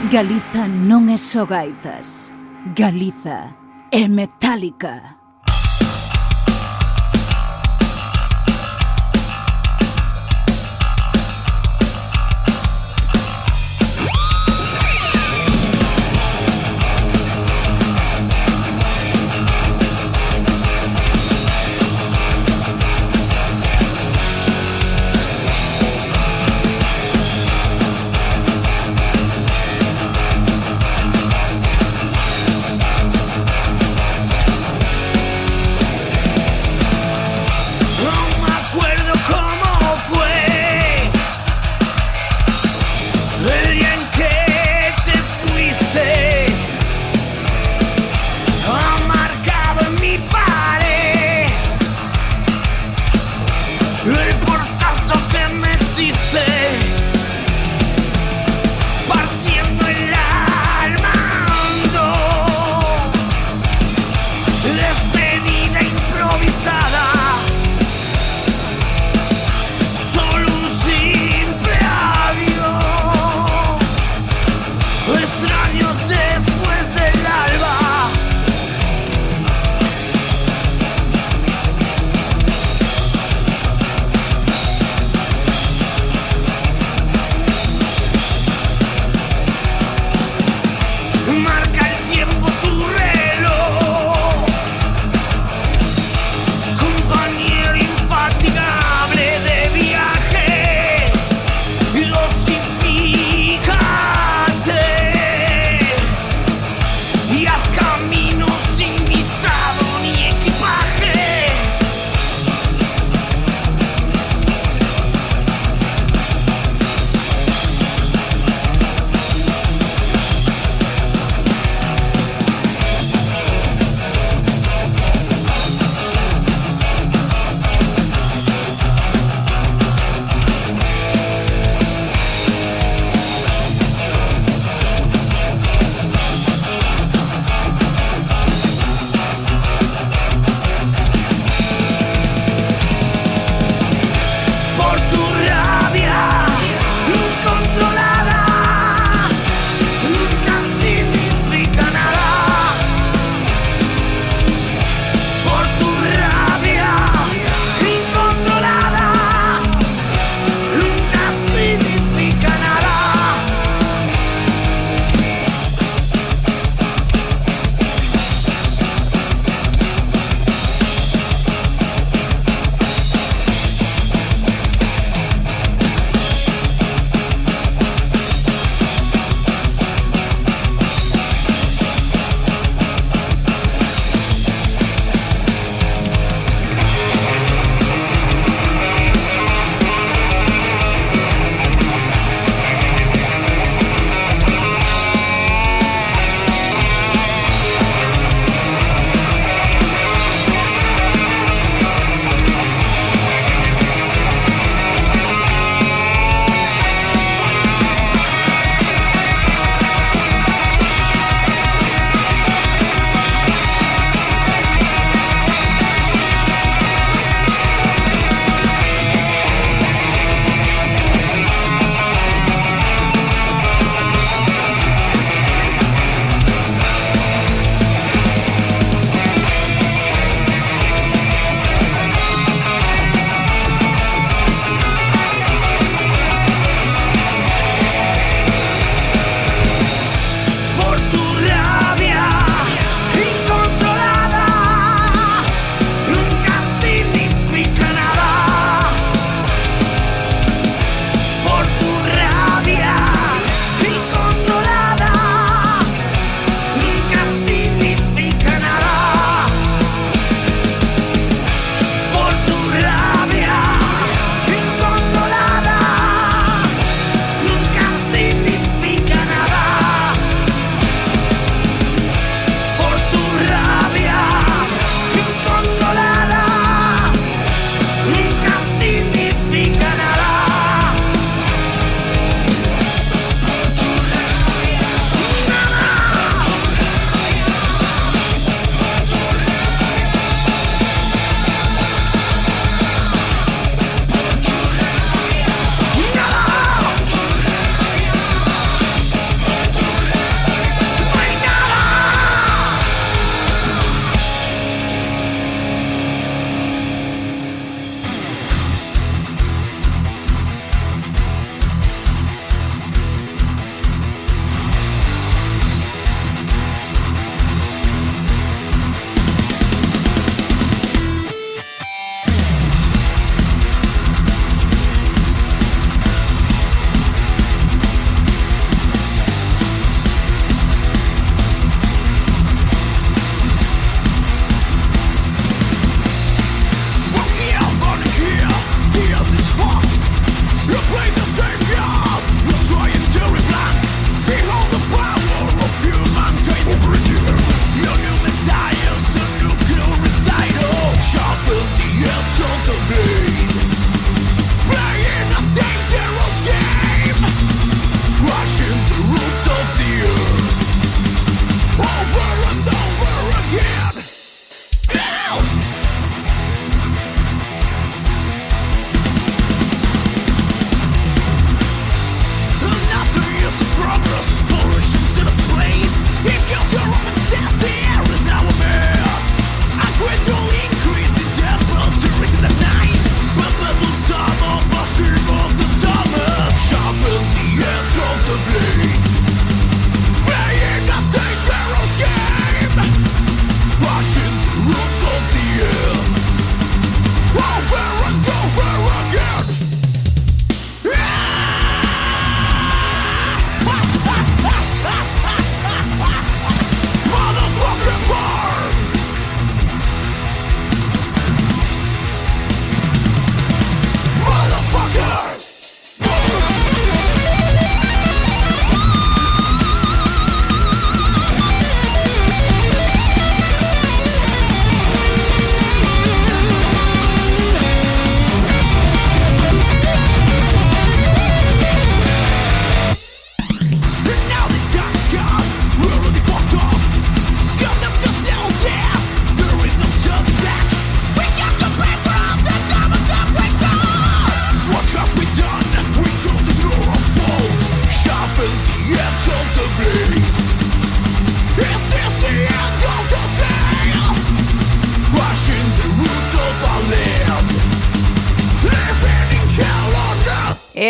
Galiza non é só gaitas. Galiza é metálica.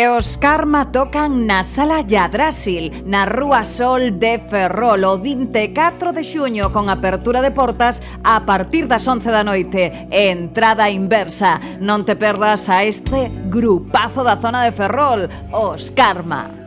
E os Karma tocan na Sala Yadrásil, na Rúa Sol de Ferrol, o 24 de xuño, con apertura de portas a partir das 11 da noite. Entrada inversa. Non te perdas a este grupazo da zona de Ferrol, os Karma.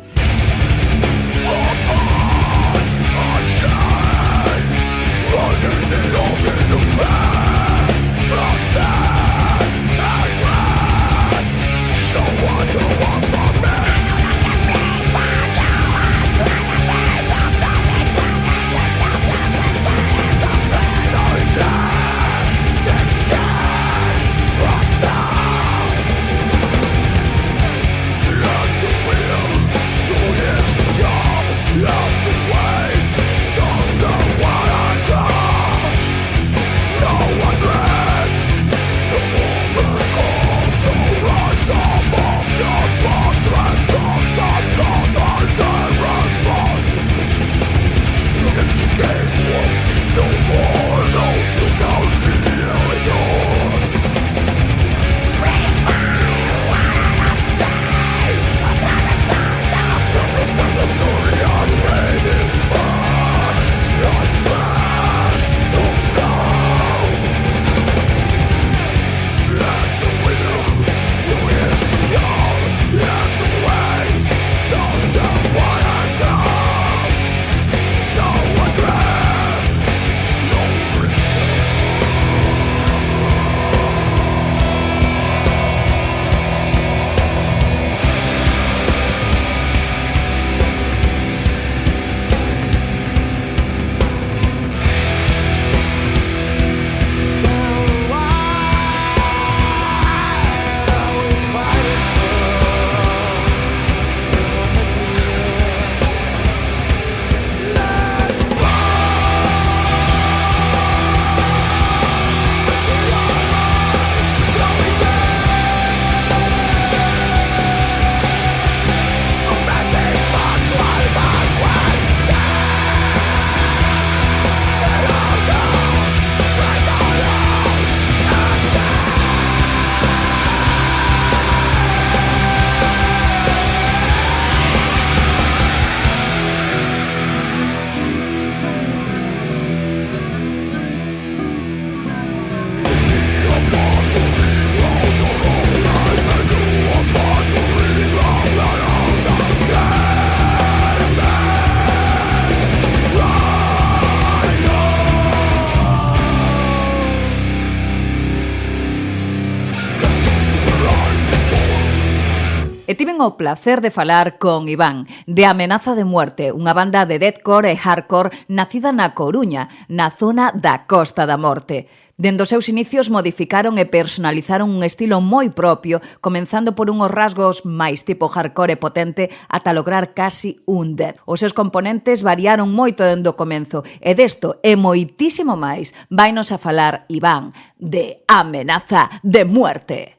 E tiven o placer de falar con Iván, de Amenaza de Muerte, unha banda de deathcore e hardcore nacida na Coruña, na zona da Costa da Morte. Dende os seus inicios modificaron e personalizaron un estilo moi propio, comenzando por unhos rasgos máis tipo hardcore e potente ata lograr casi un death. Os seus componentes variaron moito dende o comenzo, e desto e moitísimo máis vainos a falar Iván, de Amenaza de Muerte.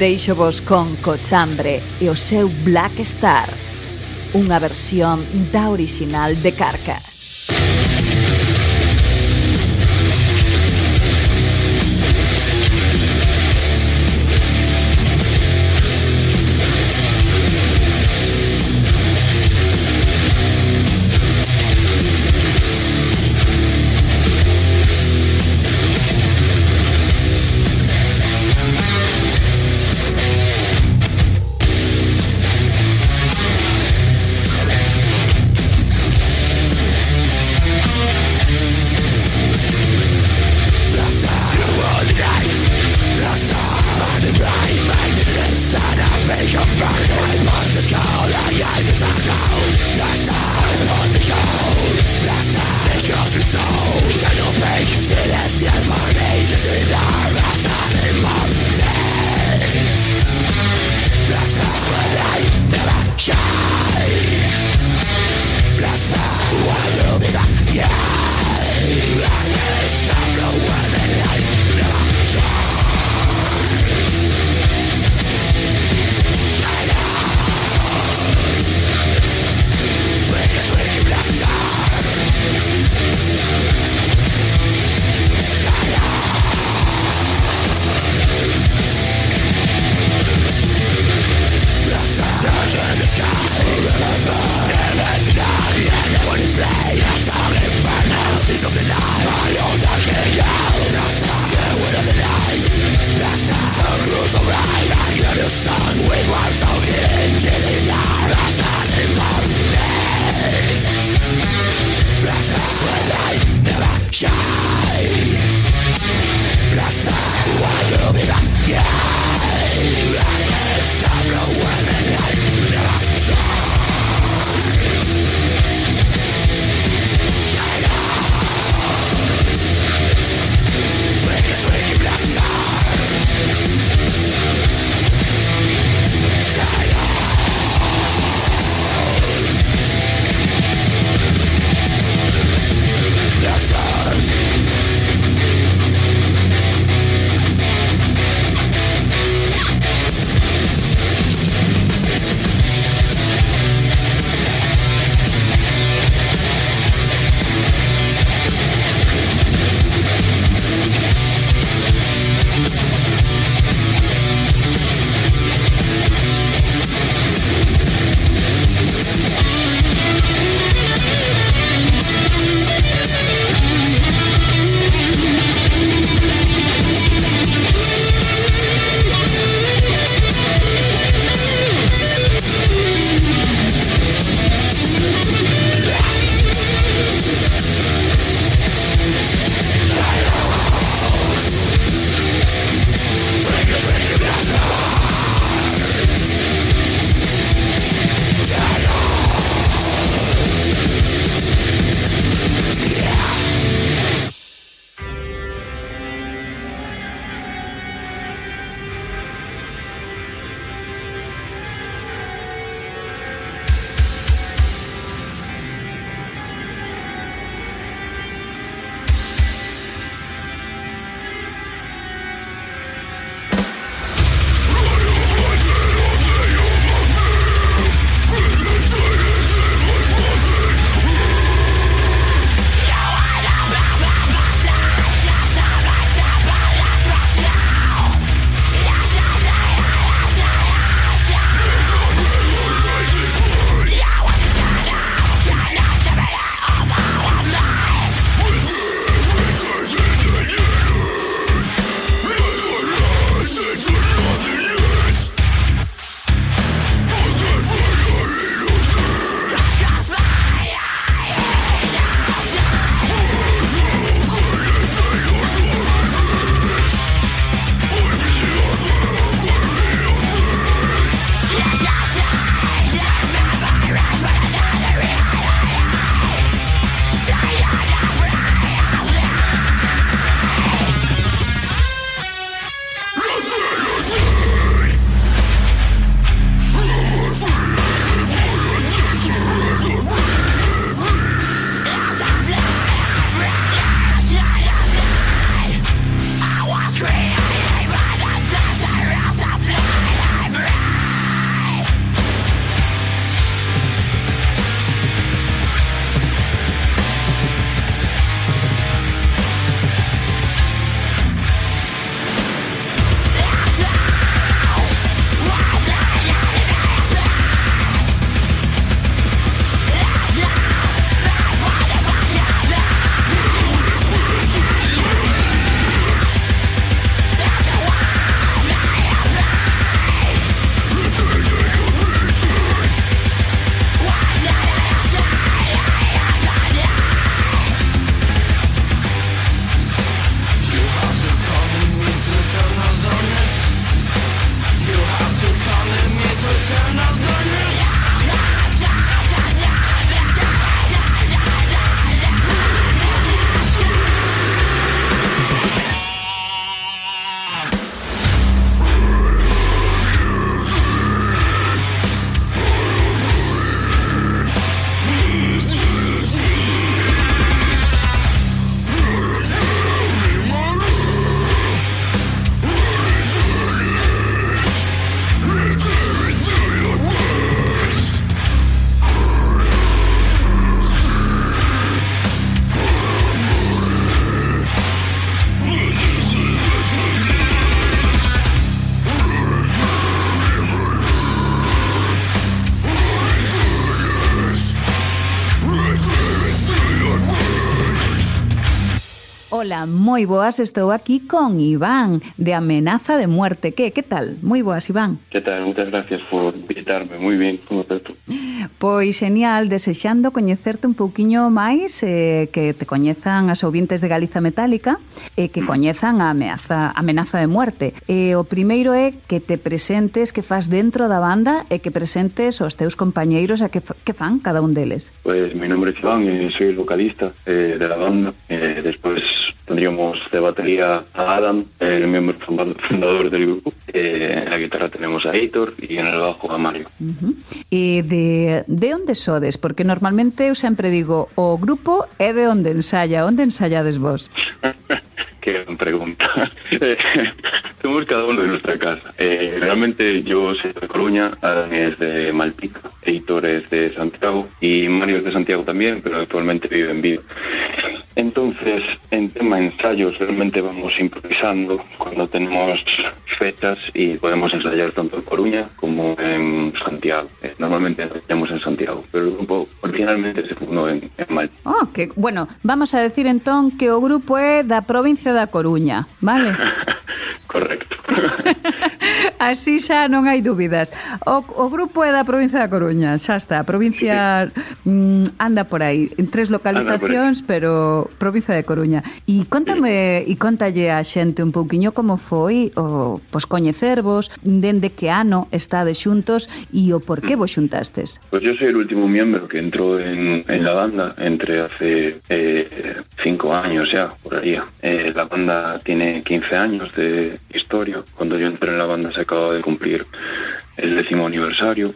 Deixo-vos con Cochambre e o seu Black Star, unha versión da original de Carcass. Hola, moi boas, estou aquí con Iván, de Amenaza de Muerte. Que tal? Moi boas, Iván. Que tal? Muchas gracias por invitarme. Moi ben, como estás tú? Pois genial, desexando coñecerte un pouquiño máis, que te coñezan as ouvintes de Galiza Metálica e que coñezan a Amenaza de Muerte. O primeiro é que te presentes, que fas dentro da banda e que presentes os teus compañeiros a que fan cada un deles. Pues mi nombre es Iván y soy el vocalista de la banda. Después tendríamos de batería a Adam, el miembro fundador del grupo. En la guitarra tenemos a Heitor y en el bajo a Mario. E de onde sodes? Porque normalmente eu sempre digo o grupo é de onde ensayades vos? Qué gran pregunta. Somos cada uno de nuestra casa. Realmente yo soy de Coruña, Adam es de Malpica, Heitor es de Santiago y Mario es de Santiago también, pero actualmente vive en Vigo. Entonces, en tema ensayos, realmente vamos improvisando cuando tenemos fechas y podemos ensayar tanto en Coruña como en Santiago. Normalmente ensayamos en Santiago, pero el grupo originalmente se fundó en Malpica. Oh, que, bueno, vamos a decir entón que o grupo é da provincia da Coruña, vale? Correcto. Así xa non hai dúbidas. O grupo é da provincia da Coruña, xa está. A provincia anda por aí, en 3 localizacións, pero provincia de Coruña. E contame e contalle a xente un pouquiño como foi o coñecervos, dende que ano estades xuntos e o por que vos xuntastes. Pues yo soy el último miembro que entró en la banda, entré hace 5 años ya, por ahí. La banda tiene 15 años de historia. Cuando yo entré en la banda se acaba de cumplir el 10º aniversario.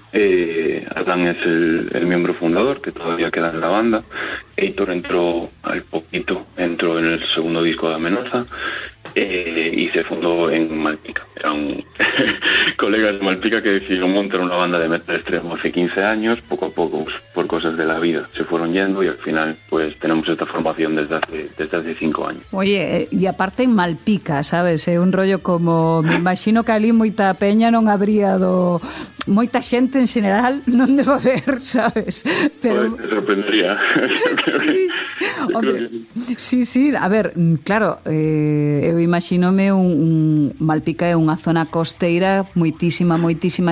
Adán es el miembro fundador, que todavía queda en la banda. Heitor entró al poquito, entró en el segundo disco de Amenaza y se fundó en Malpica. Eran colegas de Malpica que decidieron montar una banda de metal extremo hace 15 años. Poco a poco, por cosas de la vida, se fueron yendo y al final pues tenemos esta formación desde hace 5 años. Oye, e aparte en Malpica, sabes? É un rollo como, me imagino que ali moita peña non habría moita xente en general non debe haber, sabes? Pero pues, te sorprendería. Sí, hombre, sí, a ver, claro, eu imagínome Malpica é unha zona costeira, moitísima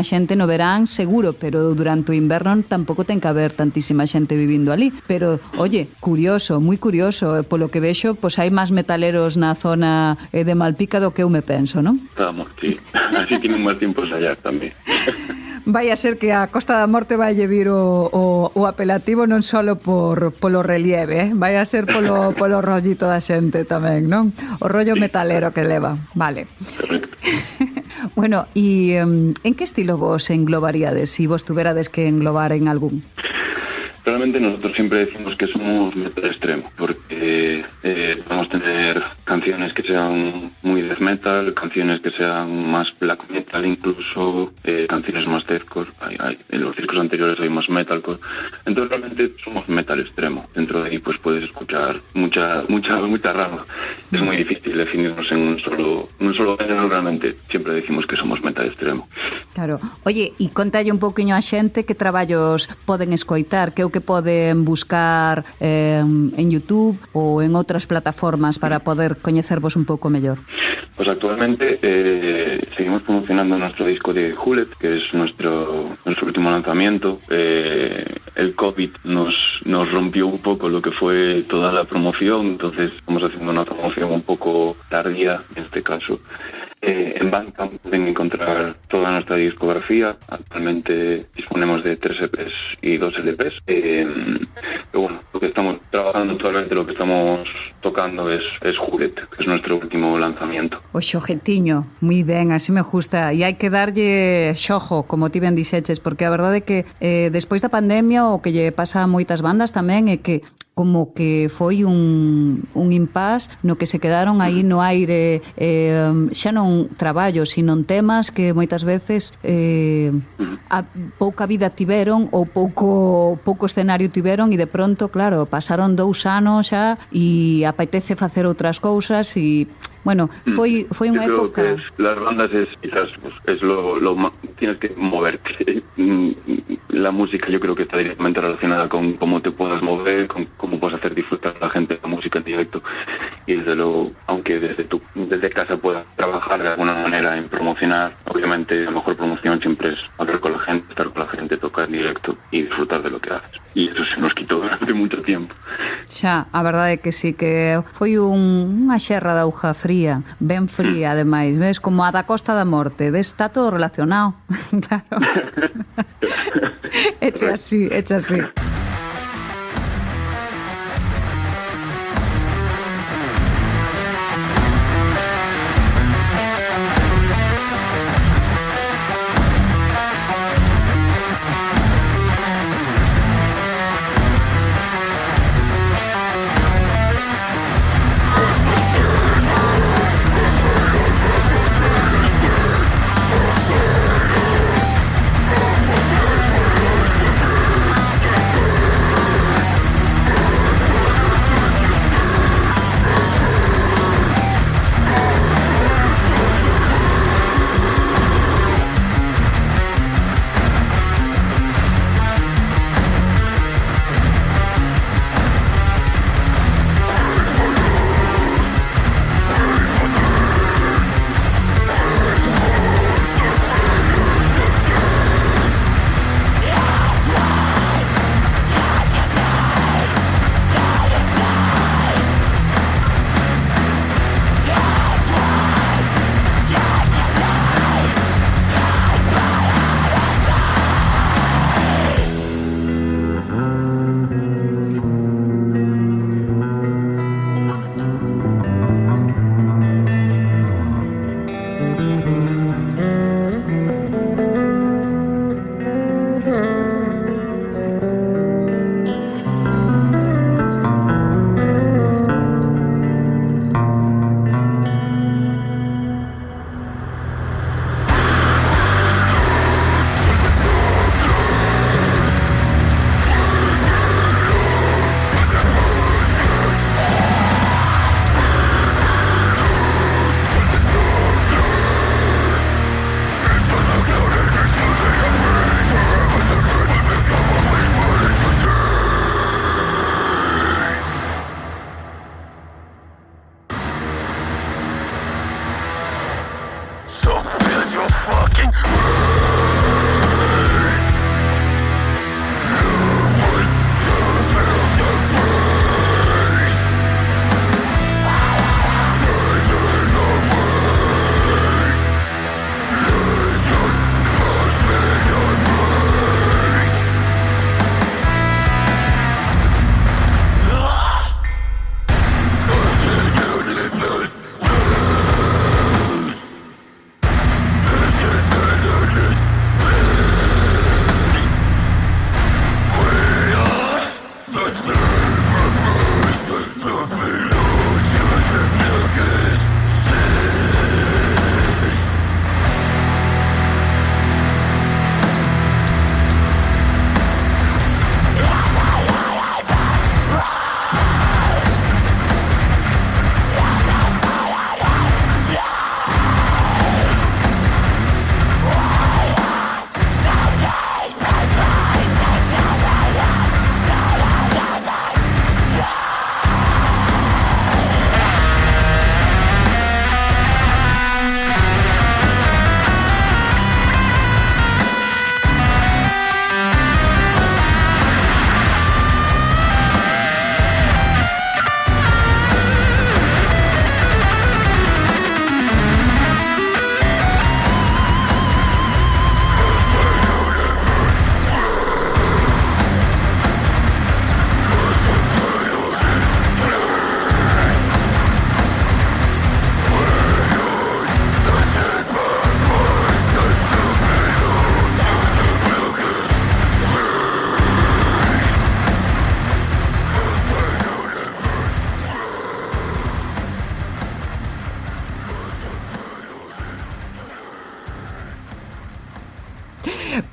xente no verán, seguro, pero durante o inverno tampouco ten que haber tantísima xente vivindo ali, pero, oye, curioso, moi curioso, polo que vexo, pois hai máis metaleros na zona de Malpica do que eu me penso, non? Vamos, sí, así tienen máis tiempo ensayar tamén. Vai a ser que a Costa da Morte vai vir o apelativo non só polo relieve, vai a ser polo rollito da xente tamén, non? O rollo metalero que leva, vale. Bueno, e en que estilo vos englobaríades, si vos tuverades que englobar en algún? Realmente nosotros siempre decimos que somos metal extremo, porque vamos a tener canciones que sean muy death metal, canciones que sean más black metal, incluso canciones más deathcore. En los discos anteriores hay más metalcore. Entonces realmente somos metal extremo. Dentro de ahí pues puedes escuchar mucha rama. Es muy difícil definirnos en un solo género. Realmente siempre decimos que somos metal extremo. Claro. Oye, e contalle un pouquiño a xente que traballos poden escoitar, que poden buscar en YouTube ou en outras plataformas para poder coñecervos un pouco mellor. Pues actualmente seguimos promocionando nuestro disco de Hullet, que es nuestro último lanzamiento. El COVID nos rompió un poco lo que fue toda la promoción, entonces estamos haciendo una promoción un poco tardía en este caso. En Bandcamp pueden encontrar toda nuestra discografía. Actualmente disponemos de 3 EPs y 2 LPs. Pero bueno, lo que estamos trabajando actualmente, lo que estamos tocando es Hullet, que es nuestro último lanzamiento. O xojetiño, moi ben, así me gusta. E hai que darlle xojo, como ti ben dixeches, porque a verdade é que despois da pandemia o que lle pasa a moitas bandas tamén é que como que foi un impás no que se quedaron aí no aire, xa non traballos, sino temas que moitas veces a pouca vida tiveron ou pouco escenario tiveron e de pronto, claro, pasaron 2 anos xa e apetece facer outras cousas e bueno, foi unha época. Las bandas es quizás es lo tienes que moverte. la música yo creo que está directamente relacionada con cómo te puedas mover, con cómo puedes hacer disfrutar a la gente la música en directo. Y desde luego, aunque desde casa puedas trabajar de alguna manera en promocionar, obviamente la mejor promoción siempre es hablar con la gente, estar con la gente, tocar en directo y disfrutar de lo que haces. E iso se nos quitou durante moito tempo. Xa, a verdade é que sí, que foi unha xerra de auga fría, ben fría ademais, ves, como a da Costa da Morte, ves, está todo relacionado. Claro. Eche así, eche así.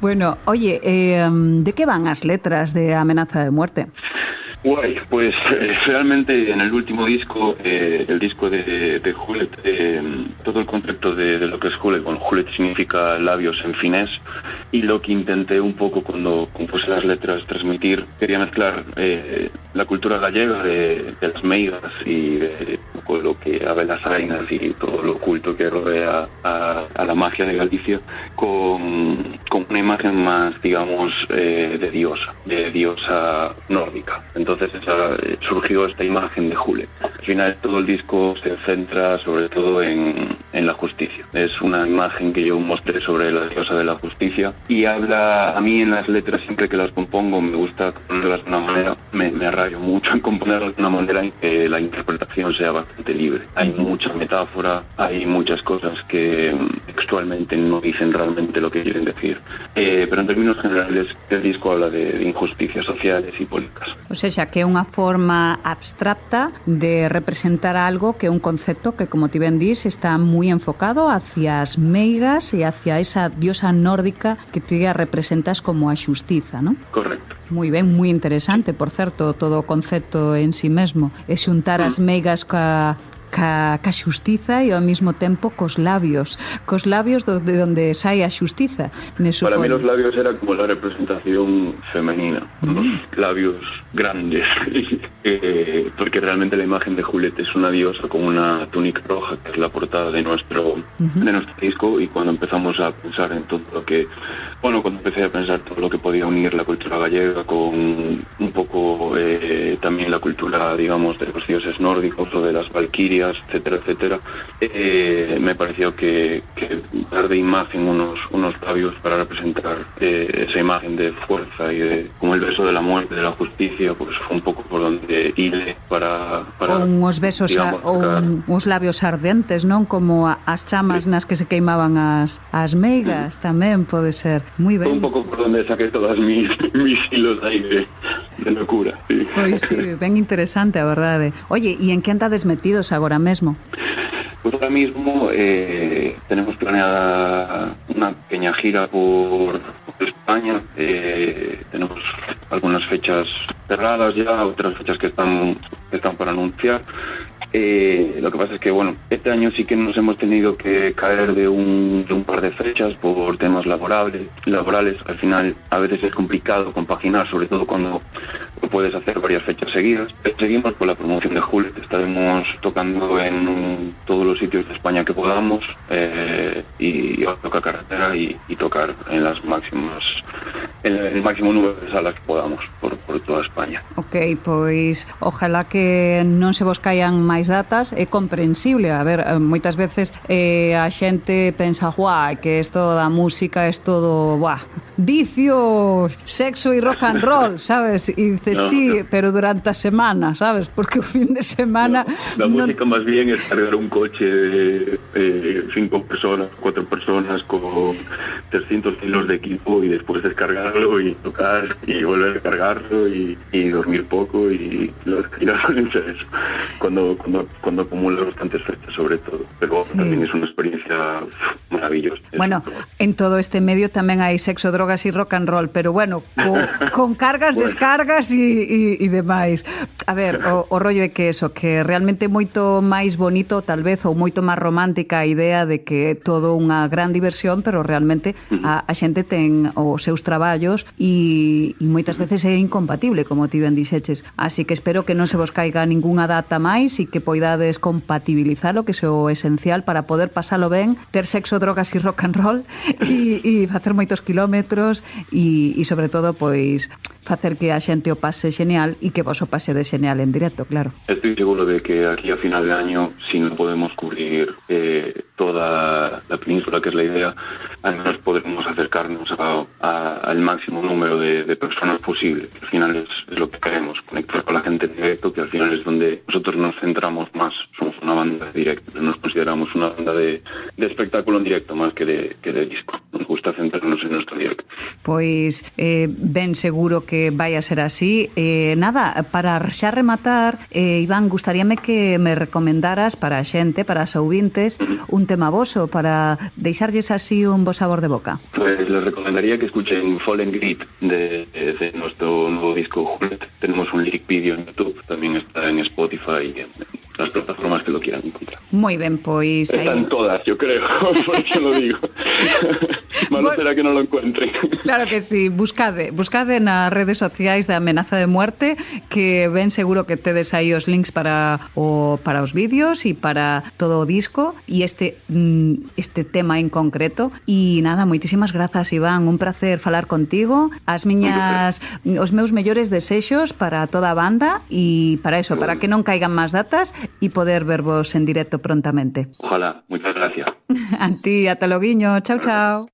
Bueno, oye, ¿de qué van as letras de Amenaza de Muerte? Guay, pues realmente en el último disco, el disco de Julet, todo el concepto de lo que es Julet, bueno, Julet significa labios en finés, y lo que intenté un poco cuando compuse las letras transmitir, quería mezclar la cultura gallega de las meigas y de un poco lo que Abel las Ainas y todo lo oculto que rodea a la magia de Galicia, con una imagen más, digamos, de diosa nórdica. Entonces surgió esta imagen de Julet. Al final todo el disco se centra sobre todo en la justicia. Es una imagen que yo mostré sobre la diosa de la justicia y habla, a mí en las letras siempre que las compongo me gusta componerlas de una manera, me arraigo mucho en componerlas de una manera en que la interpretación sea bastante libre. Hay mucha metáfora, hay muchas cosas que textualmente no dicen realmente lo que quieren decir. Pero en términos generales el disco habla de injusticias sociales y políticas. O sea, que é unha forma abstracta de representar algo que é un concepto que, como ti ben dís, está moi enfocado hacia as meigas e hacia esa diosa nórdica que ti a representas como a xustiza, non? Correcto. Moi ben, moi interesante, por certo, todo o concepto en sí mesmo. É xuntar as meigas ca xustiza e ao mesmo tempo cos labios de donde sai a xustiza. Para mí los labios era como la representación femenina, unos labios grandes, porque realmente la imagen de Julet es una diosa con una túnica roja, que es la portada de nuestro disco, y cuando empezamos a pensar en todo lo que, bueno, cuando empecé a pensar todo lo que podía unir la cultura gallega con un poco también la cultura, digamos, de los dioses nórdicos o de las valquirias, etcétera, etcétera, me pareció que dar de imagen unos labios para representar esa imagen de fuerza y de como el beso de la muerte, de la justicia, pues fue un poco por donde hile para uns besos, digamos, uns labios ardentes, non? Como as chamas nas que se queimaban as meigas, tamén pode ser. Moi ben. Fue un poco por donde saqué todas mis hilos ahí de locura. Sí. Pois sí, ben interesante, a verdade. Oye, e en que andades metidos agora mesmo? Pues ahora mismo tenemos planeada una pequeña gira por España. Tenemos algunas fechas cerradas ya, otras fechas que están por anunciar. Lo que pasa es que, bueno, este año sí que nos hemos tenido que caer de un par de fechas por temas laborales. Al final a veces es complicado compaginar, sobre todo cuando puedes hacer varias fechas seguidas. Seguimos con la promoción de Julet, estaremos tocando en todos los sitios de España que podamos, y tocar carretera y tocar en las máximas, en el máximo número de salas que podamos por toda España. Ok, pois ojalá que non se vos caian máis datas, é comprensible. A ver, moitas veces a xente pensa, que isto da música é todo, vicio, sexo e rock and roll, sabes? E dices, sí, pero durante a semana, sabes? Porque o fin de semana... La música más bien es cargar un coche de 5 personas, 4 personas con 300 kilos de equipo y después descargarlo y tocar y volver a cargarlo y dormir poco y eso. Cuando acumulas bastantes fechas, sobre todo. Pero también es una experiencia maravillosa. Bueno, en todo este medio tamén hai sexo, drogas e rock and roll, pero bueno, con cargas, descargas e demais. A ver, o rollo é que eso, que realmente é moito máis bonito, tal vez, ou moito máis romántica a idea de que é todo unha gran diversión, pero realmente a xente ten os seus traballos e moitas veces é incompatible, como ti ben dixeches. Así que espero que non se vos caiga ningunha data máis e que poidades compatibilizalo, que é o esencial para poder pasalo ben, ter sexo, drogas e rock and roll e facer moitos kilómetros e sobre todo, pois, facer que a xente o pase genial e que vos o pase de genial en directo, claro. Estoy seguro de que aquí a final de año, si no podemos cubrir toda la península, que es la idea, al menos podremos acercarnos al máximo número de personas posible. Al final es lo que queremos, conectar con la gente en directo, que al final es donde nosotros nos centramos más. Somos una banda de directo, nos consideramos una banda de espectáculo en directo más que de disco. Nos gusta centrarnos en nuestro directo. Pois ben seguro que vai a ser así. Nada, para xa rematar, Iván, gustaríame que me recomendaras para a xente, para as ouvintes, un tema voso para deixarlles así un bo sabor de boca? Pues les recomendaría que escuchen Fallen Grid de nuestro nuevo disco Juliet. Tenemos un lyric video en YouTube, también está en Spotify y en las plataformas que lo quieran encontrar. Moi ben, pois... Están todas, yo creo, por eso lo digo. Malo será que no lo encuentren. Claro que sí, buscade nas redes sociais da Amenaza de Muerte, que ben seguro que tedes aí os links para os vídeos e para todo o disco e este tema en concreto. E nada, moitísimas grazas, Iván, un placer falar contigo. Os meus mellores desexos para toda a banda e para eso, para que non caigan máis datas e poder vervos en directo prontamente. Ojalá, muchas gracias. A ti, ata loguiño, chao, chao.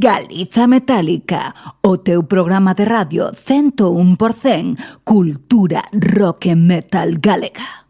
Galiza Metálica, o teu programa de radio 101% cultura rock e metal galega.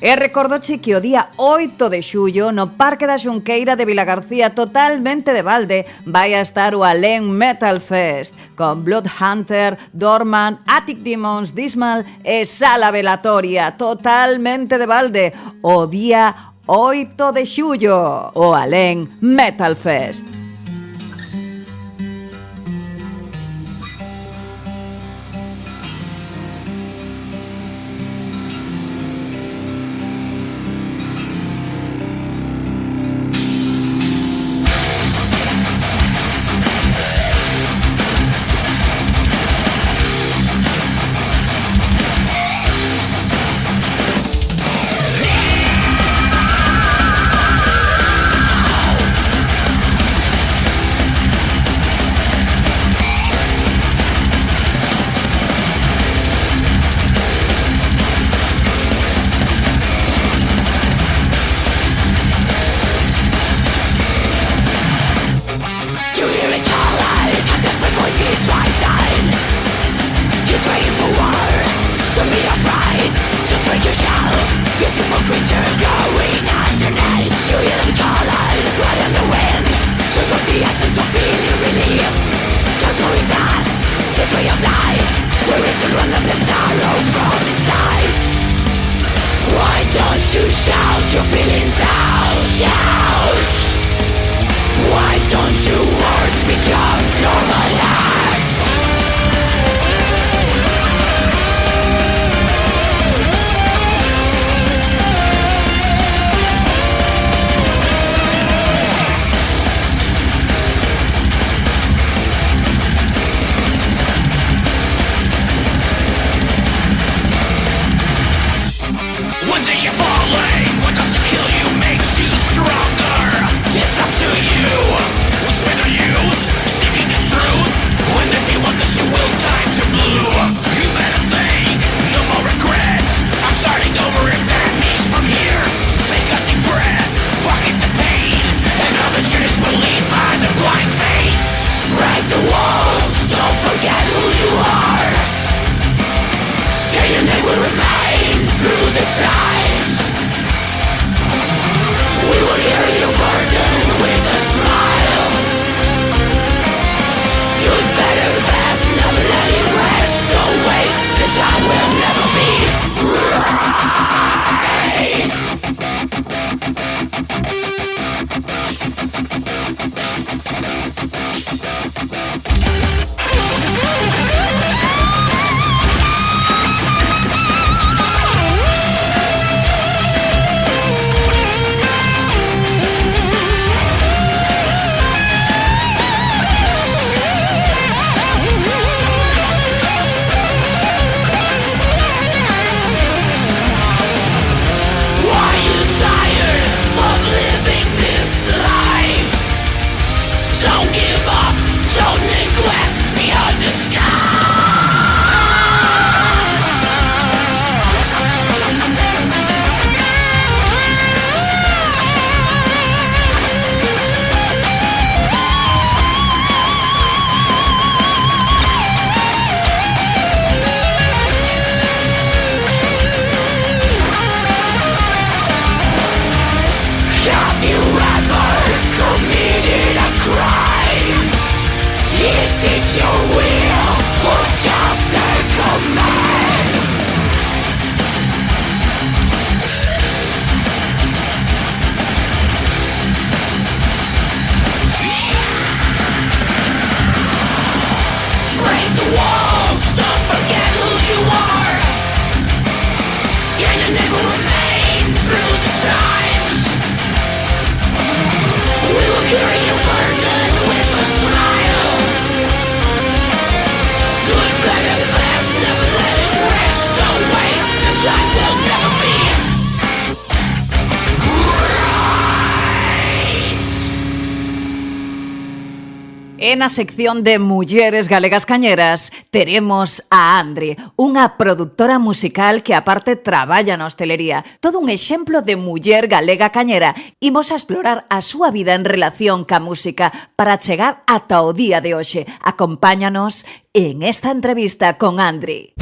E recordoche que o día 8 de xullo no Parque da Xunqueira de Vilagarcía, totalmente de balde, vai a estar o Alén Metal Fest con Bloodhunter, Dorman, Attic Demons, Dismal e Sala Velatoria, totalmente de balde, o día 8 de xullo, o Alén Metal Fest. E na sección de Mulleres Galegas Cañeras teremos a Andri, unha produtora musical que aparte traballa na hostelería. Todo un exemplo de muller galega cañera. Imos a explorar a súa vida en relación ca música para chegar ata o día de hoxe. Acompáñanos en esta entrevista con Andri.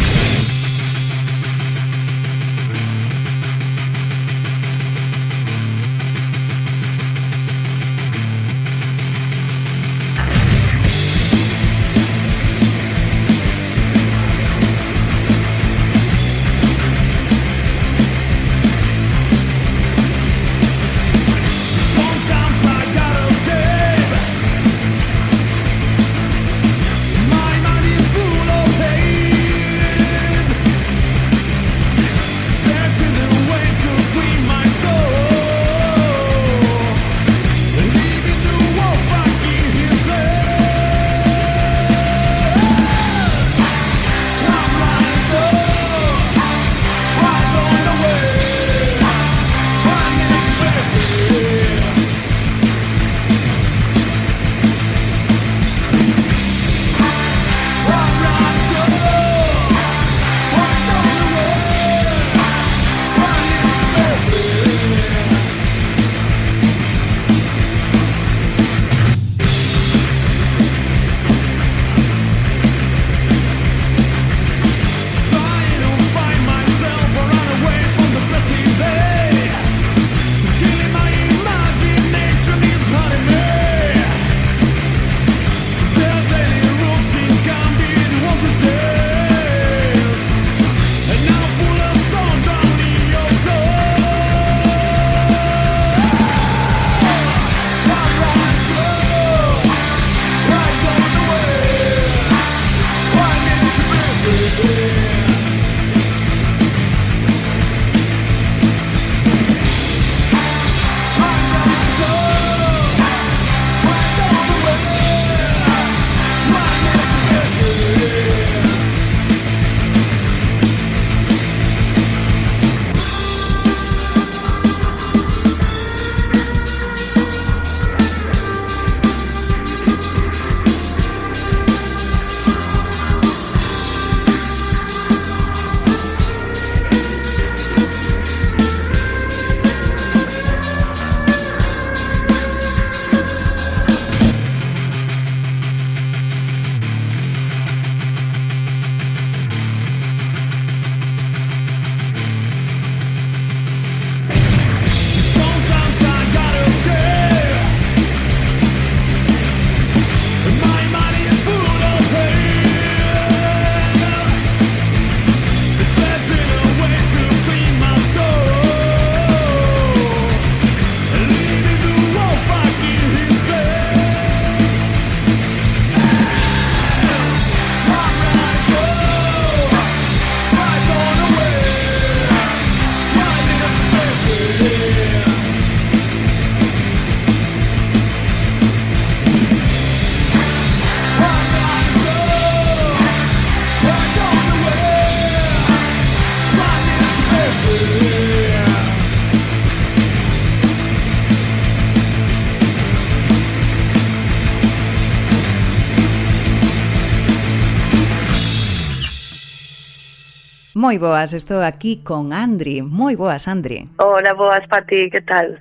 Moi boas, estou aquí con Andri. Moi boas, Andri. Hola, boas, Pati, que tal?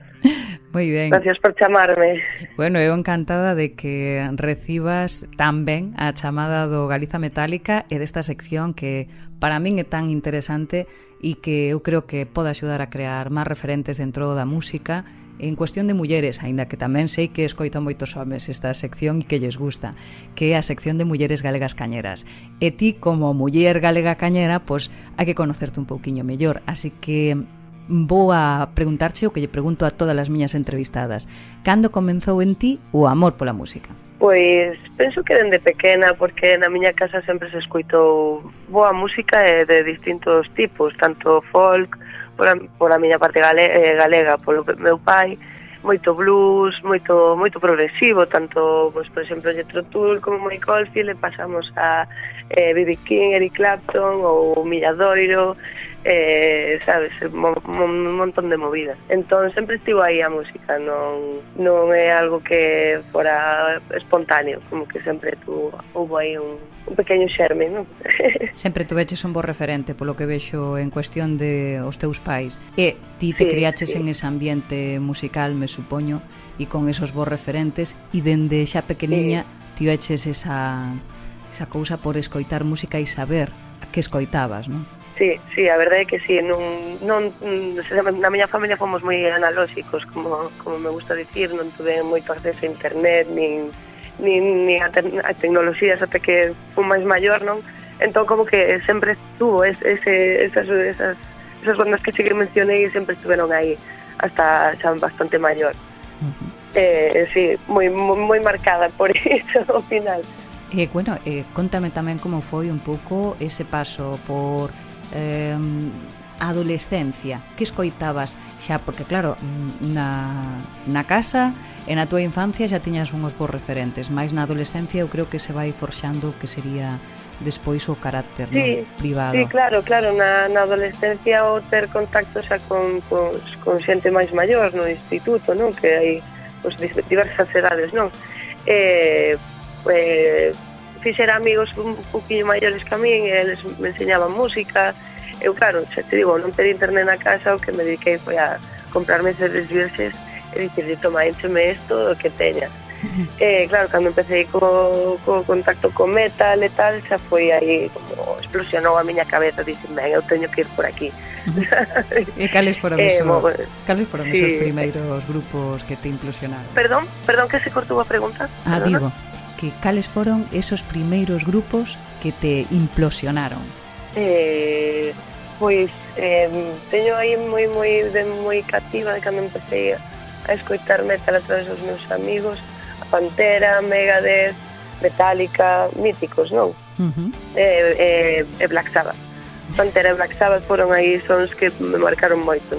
Moi ben. Gracias por chamarme. Bueno, eu encantada de que recibas tan ben a chamada do Galiza Metálica e desta sección que para min é tan interesante e que eu creo que pode axudar a crear máis referentes dentro da música en cuestión de mulleres, aínda que tamén sei que escoito moitos homes esta sección e que lles gusta, que é a sección de mulleres galegas cañeras. E ti, como muller galega cañera, pois hai que conocerte un pouquiño mellor, así que vou a preguntarche o que lle pregunto a todas as miñas entrevistadas. Cando comenzou en ti o amor pola música? Pois penso que dende pequena, porque na miña casa sempre se escoitou boa música de distintos tipos, tanto folk, por a miña parte galega, polo meu pai, moito blues, moito progresivo, tanto, pois, por exemplo, Jethro Tull como Mike Oldfield, e pasamos a B.B. King, Eric Clapton ou Milladoiro, sabes, un montón de movidas. Entón sempre estivo aí a música, non é algo que fora espontáneo, como que sempre houve aí un pequeno xerme, non? Sempre tuveches un bo referente, polo que vexo en cuestión de os teus pais. E ti te criaches en ese ambiente musical, me supoño, e con esos bons referentes, e dende xa pequeniña tiveches esa cousa por escoitar música e saber a que escoitabas, non? Sí, a verdade é que sí, na miña familia fomos moi analóxicos, como me gusta dicir, non tuve moito acceso a internet, nin a tecnoloxías até que fui máis maior, non? Entón como que sempre estuvo esas bandas que sí que mencionei sempre estuveron aí hasta xa bastante maior. Sí, moi marcada por iso ao final. Bueno, contame tamén como foi un pouco ese paso por a adolescencia. Que escoitabas xa? Porque claro, na casa e na túa infancia xa tiñas unhos bons referentes, mais na adolescencia eu creo que se vai forxando que sería despois o carácter, non? Privado. Sí, claro, na adolescencia o ter contacto xa con xente máis maior no instituto, non? Que hai diversas edades, non? Fixera amigos un poquinho maiores que a min, e eles me enseñaban música. Eu, claro, xa te digo, non pedí internet na casa, o que me dediquei foi a comprarme CDs virxes e dicirle, toma, éncheme isto o que teñas. Claro, cando empecé co contacto co metal e tal, xa foi aí como explosionou a miña cabeza, dicen, ben, eu teño que ir por aquí. E cales foron esos primeiros grupos que te implosionaron? Perdón, que se cortou a pregunta? Digo, que cales foron esos primeiros grupos que te implosionaron? Pois teño aí moi cativa de cando empecé a escoitar metal a través dos meus amigos, a Pantera, Megadeth, Metallica, míticos, non? E Black Sabbath. Pantera e Black Sabbath foron aí sons que me marcaron moito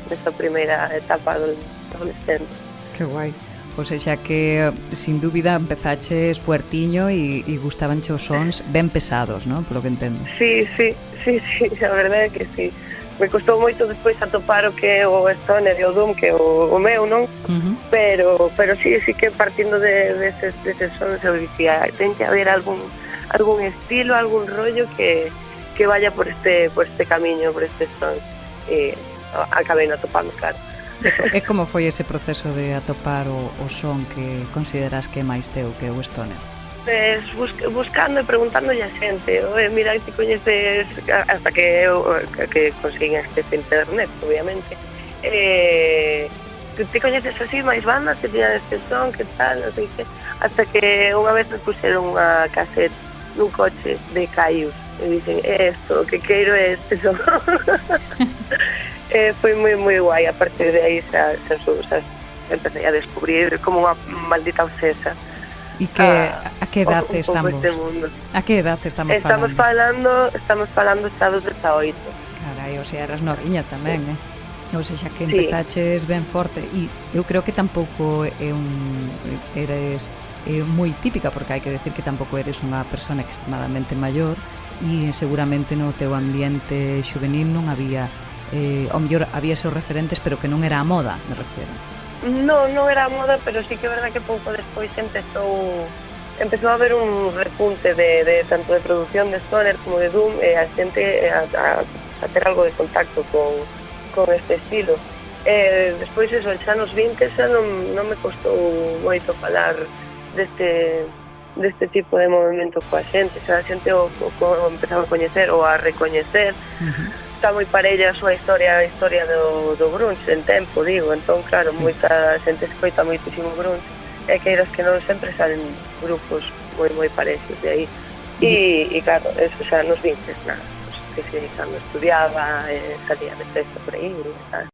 nesta primeira etapa adolescente. Que guai. Pois xa que, sin dúbida, empezaches fuertiño e gustabanche os sons ben pesados, non? Polo que entendo. Sí, a verdade é que sí. Me costou moito despois atopar o que é o stoner e o doom, que é o meu, non? Pero sí que partindo deses sons eu dicía, ten que haber algún estilo, algún rollo que vaya por este camiño, por este son. E acabei non atopando, claro. E como foi ese proceso de atopar o son que consideras que é máis teu, que é o stoner? Buscando e preguntándolle a xente, mira, ti coñeces, hasta que conseguín acceso a internet, obviamente, ti coñeces así máis bandas que tiñan este son, que tal, non sei que, hasta que unha vez me puseron unha cassette nun coche de Caius e dicen, esto, que queiro é este son. Foi moi guai, a partir de aí xa empecé a descubrir como unha maldita obsesa. E a que edad estamos? A que edad estamos falando? Estamos falando xa dos 18. Carai, o sea, eras noviña tamén, Ou seja, que empezaches ben forte. E eu creo que tampouco eres moi típica, porque hai que decir que tampouco eres unha persona extremadamente maior e seguramente no teu ambiente juvenil non había ao mellor había seus referentes, pero que non era a moda, me refiero. Non era a moda, pero sí que é verdad que pouco despois empezou empezou a haber un repunte de tanto de producción de stoner como de doom, e a xente a ter algo de contacto con este estilo. Despois eso, xa nos 20 xa non me costou moito falar deste tipo de movimento coa xente, xa a xente o empezaba a coñecer ou a recoñecer. Está moi parella a súa historia, a historia do grunge en tempo, digo, entón claro, moita xente escoita moitísimo grunge, e que eras que non sempre salen grupos moi parecidos de aí. E claro, eso xa nos 20, nada, pues, que cando estudiaba, salía de festa por aí, tal.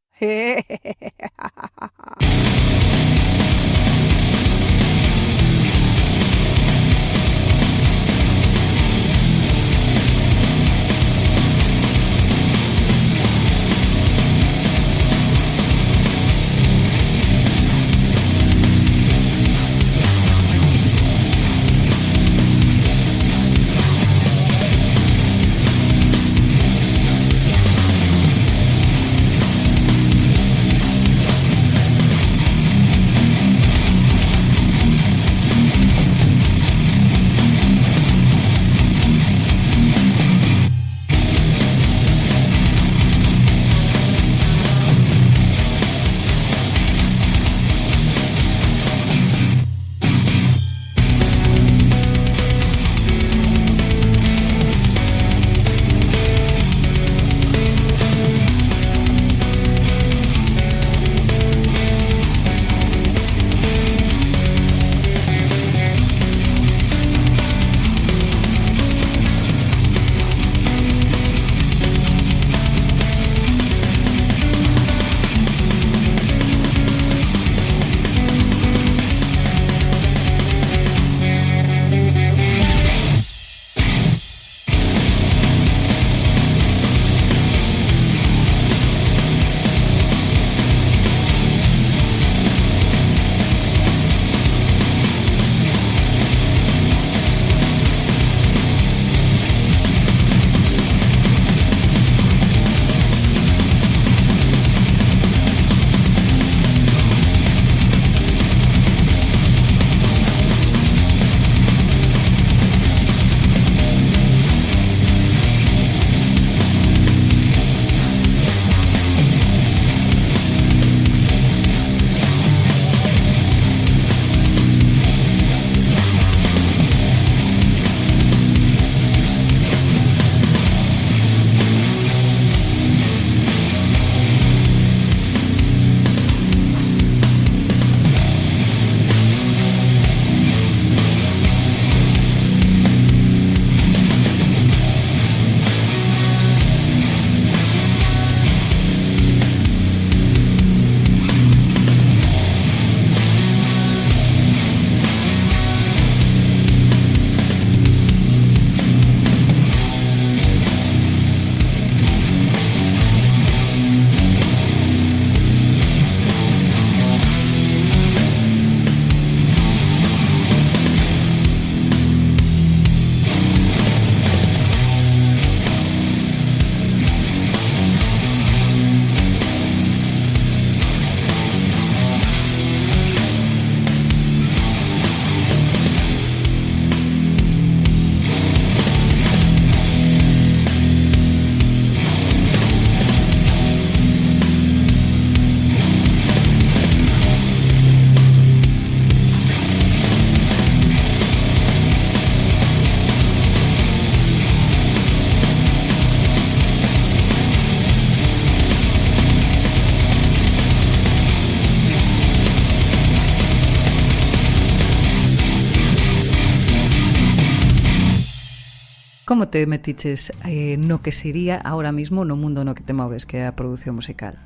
Como te metiches no que sería ahora mismo no mundo no que te moves, que é a produción musical?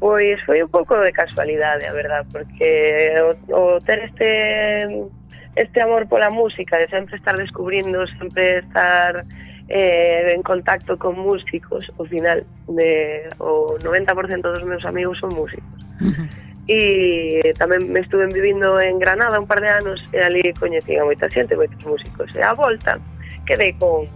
Pois foi un pouco de casualidade, a verdad, porque o ter este amor pola música, de sempre estar descubrindo, sempre estar en contacto con músicos, ao final o 90% dos meus amigos son músicos. E tamén me estuve vivindo en Granada un par de anos e ali coñecín a moita xente, moitos músicos, e a volta quedei con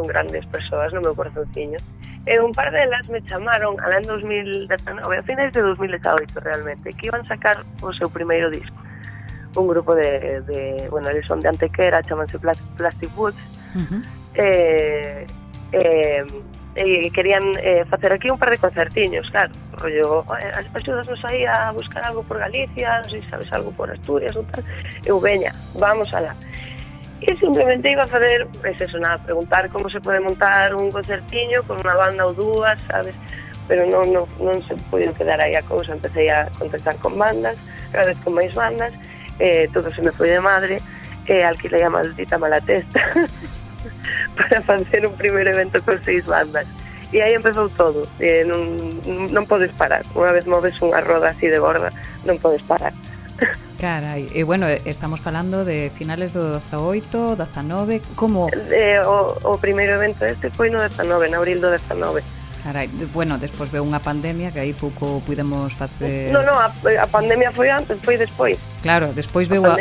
grandes persoas no meu corazonciño. E un par delas me chamaron alén 2019, a finais de 2018 realmente, que iban sacar o seu primeiro disco. un grupo bueno, eles son de Antequera, chamanse Plastic Woods, e querían facer aquí un par de concertiños, claro, rollo, axúdanos aí a buscar algo por Galicia, non sei se sabes algo por Asturias ou tal, eu veña, vamos alá. E simplemente iba a facer, eso, nada, preguntar como se pode montar un concertiño con unha banda ou dúas, sabes, pero non se podido quedar aí a cousa, empecé a contactar con bandas, cada vez con máis bandas, todo se me foi de madre, alquilei a maldita Malatesta para facer un primeiro evento con 6 bandas. E aí empezou todo, non podes parar, unha vez moves unha roda así de gorda, non podes parar. Carai, e bueno, estamos falando de finales do 18, 19, como... O primeiro evento foi no 19, en abril do 19. Carai, bueno, despois veu unha pandemia que aí pouco pudemos facer... Non, a pandemia foi antes, foi despois. Claro, despois veu a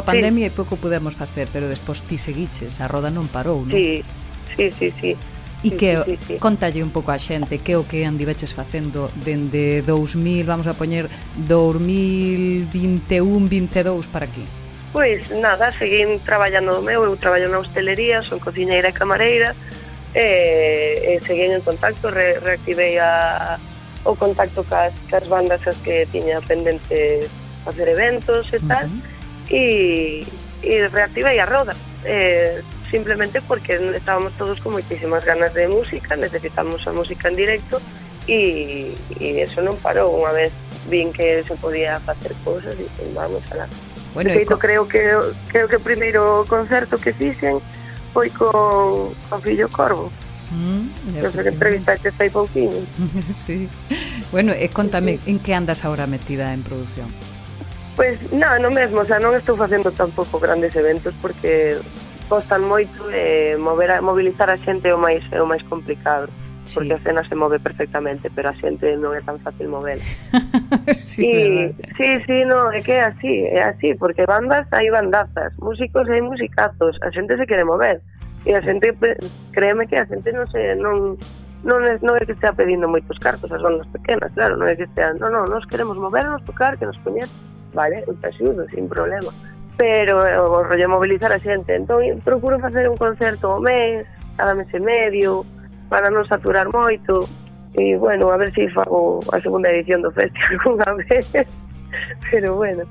pandemia e pouco pudemos facer, pero despois ti seguiches, a roda non parou, non? Sí. E que, contalle un pouco a xente, que o que andiveches facendo dende 2000, vamos a poñer 2021-22 para aquí? Pois nada, seguín traballando do meu, eu traballo na hostelería, son cociñeira e camareira, e seguín en contacto, reactivei o contacto cas bandas as que tiña pendente facer eventos e tal, e reactivei a roda, simplemente porque estábamos todos con moitísimas ganas de música, necesitamos a música en directo, e eso non parou. Unha vez vin que se podía facer cousas, e vamos alá. Bueno, de feito, creo que o primeiro concerto que fixen foi con Fillo Corvo. Eu sei que entrevistaste aí pouquinho. Sí. Bueno, e contame, en que andas ahora metida en produción? Pois, no mesmo, o sea, non estou facendo tampouco grandes eventos porque costan moito mobilizar a xente é o máis complicado. Sí. Porque a cena se move perfectamente, pero a xente non é tan fácil movela. Sí, no, é que é así, porque bandas hai bandazas, músicos hai musicazos, a xente se quere mover, e a xente, créeme que a xente non é que estea pedindo moitos cartos as bandas pequenas, claro, non é que estean, nos queremos movernos, tocar, que nos coñece, vale, eu te axudo, sin problema, pero o rollo mobilizar a xente, entón procuro facer un concerto ao mes, cada mes e medio, para non saturar moito, e bueno, a ver se fago a segunda edición do festival alguna vez, pero bueno,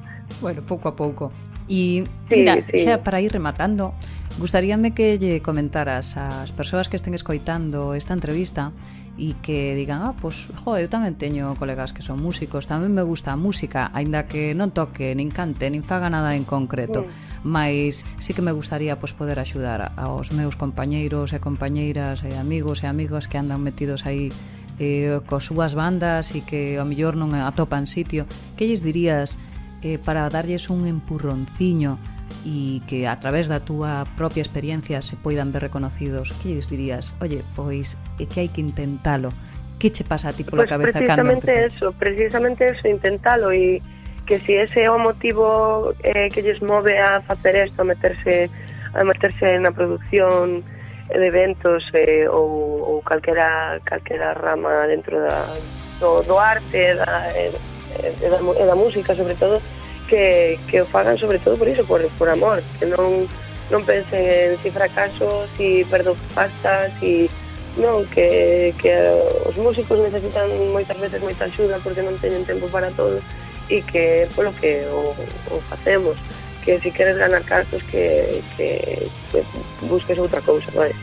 pouco a pouco. E mira, xa para ir rematando, gustaríame que lle comentaras ás persoas que estén escoitando esta entrevista e que digan, pois, eu tamén teño colegas que son músicos, tamén me gusta a música, aínda que non toque, nin cante, nin faga nada en concreto, mas sí que me gustaría poder axudar aos meus compañeiros e compañeiras e amigos e amigas que andan metidos aí cos súas bandas e que ao mellor non atopan sitio. Que lles dirías para darlles un empurronciño e que a través da túa propia experiencia se poidan ver reconocidos? Que lles dirías? Oye, pois é que hai que intentalo. Que che pasa a ti pola cabeza cando empezas? Precisamente eso, intentalo, e que si ese é o motivo que lles move a facer isto, a meterse na produción de eventos ou calquera rama dentro do arte e da música, sobre todo, que o fagan sobre todo por iso, por amor, que non pensen en si fracaso, si perdo pasta, si non, que os músicos necesitan moitas veces moita axuda porque non teñen tempo para todo, e que polo que o facemos, que se queres ganar cartos que busques outra cousa, vale?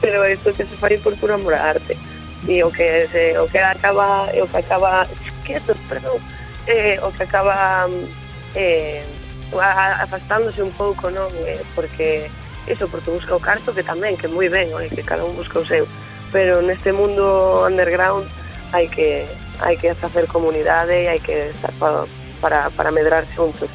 Pero isto que se fai por puro amor á arte, e o que acaba afastándose un pouco, non? Porque busca o carto, que tamén, que moi ben, que cada un busca o seu, pero neste mundo underground hai que facer comunidade e hai que estar para medrar xuntos.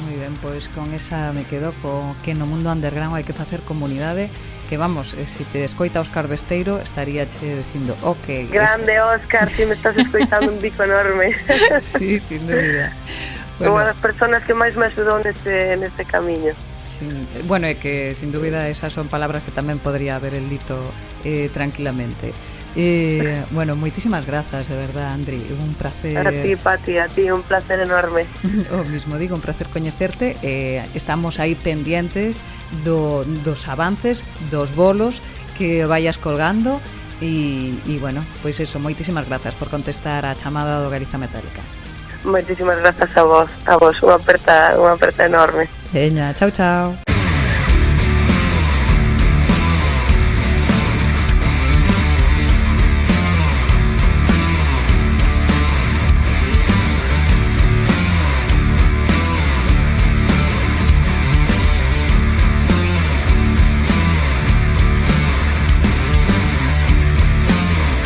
Moi ben, pois con esa me quedo que no mundo underground hai que facer comunidade, que vamos, se te escoita Óscar Besteiro estaría dicindo, ok. Grande Óscar, si me estás escoitando, un bico enorme. Sí, sin dúbida. Unha das persoas que máis me axudou neste camiño. Bueno, é que sin dúbida esas son palabras que tamén podría haber el dito tranquilamente. Bueno, moitísimas grazas, de verdad, Andri, un placer. A ti, Pati, a ti, un placer enorme. O mismo digo, un placer coñecerte. Estamos aí pendientes dos avances, dos bolos que vayas colgando e bueno, pois eso, moitísimas grazas por contestar a chamada do Galiza Metálica. Moitísimas grazas a vos, unha aperta enorme. Veña, chao, chao.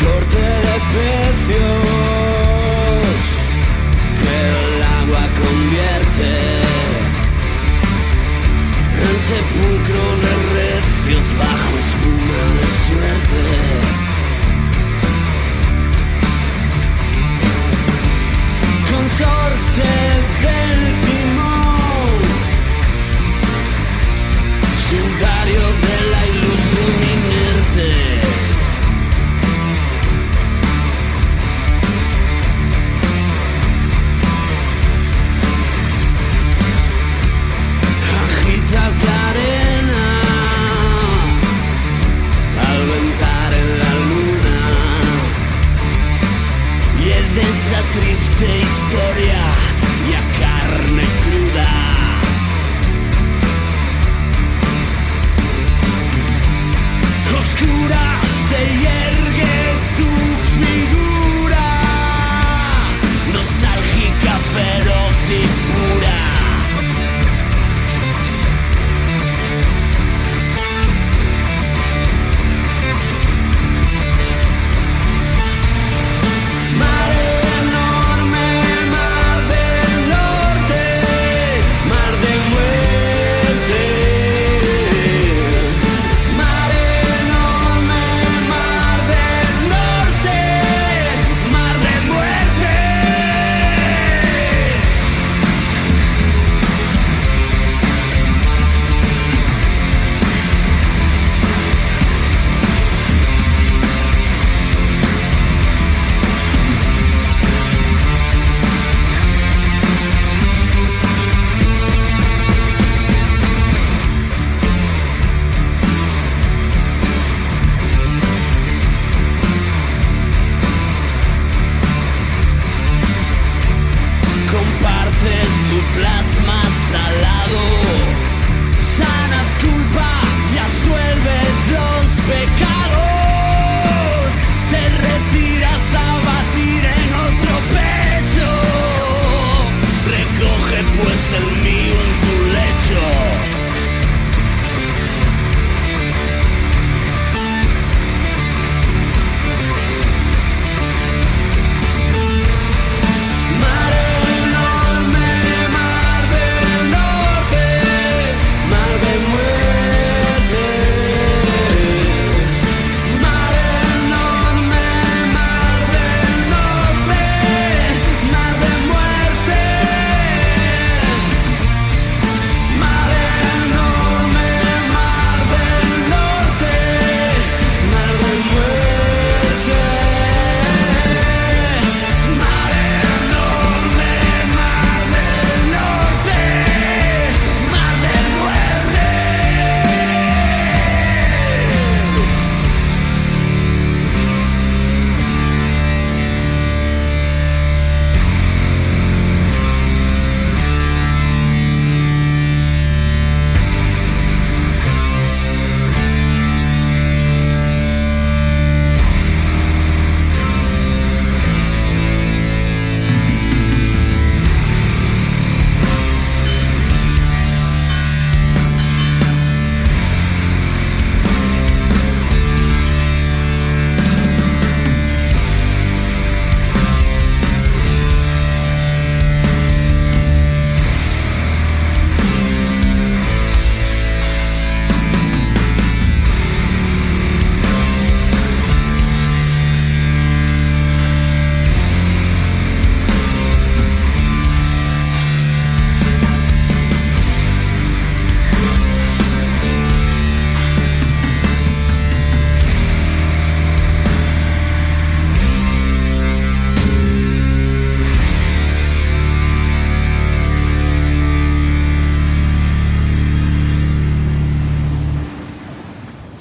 Corte de precios que el agua convierte,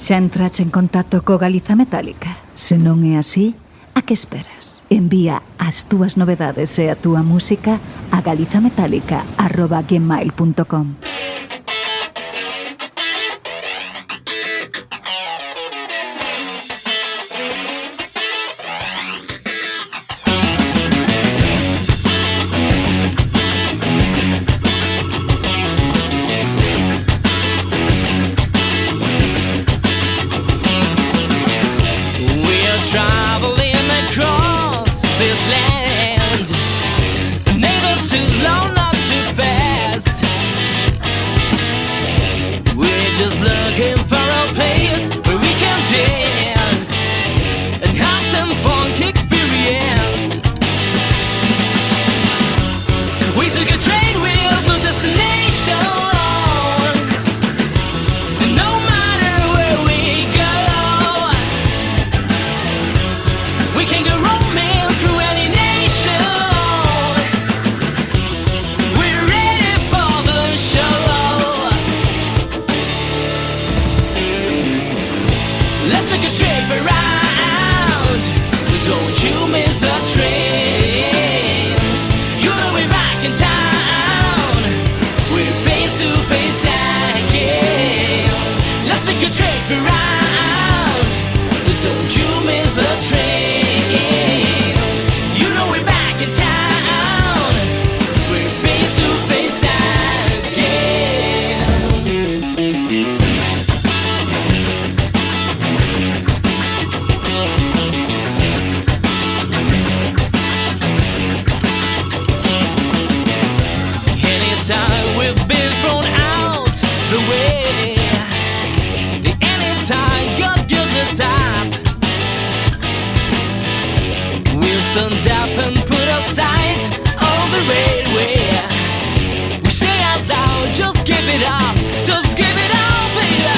Xa entrache en contacto co Galiza Metálica? Se non é así, a que esperas? Envía as túas novedades e a túa música a galizametálica@gmail.com. We're traveling across this land, neither too slow, not too fast. We're just looking for a place where we can dance and have some funk experience. We took a train with no destination, and no matter where we go, we can go roaming through any nation. We're ready for the show. Let's make a trip around. Don't you miss the train. You know we're back in town. We're face to face again. Let's make a trip around. Don't you miss the train. You know we're back in town. We're face to face again. Anytime we've been thrown out the way, anytime God gives us up, we'll stand up and put our sight on the railway. We say out loud, just give it up, just give it up, baby.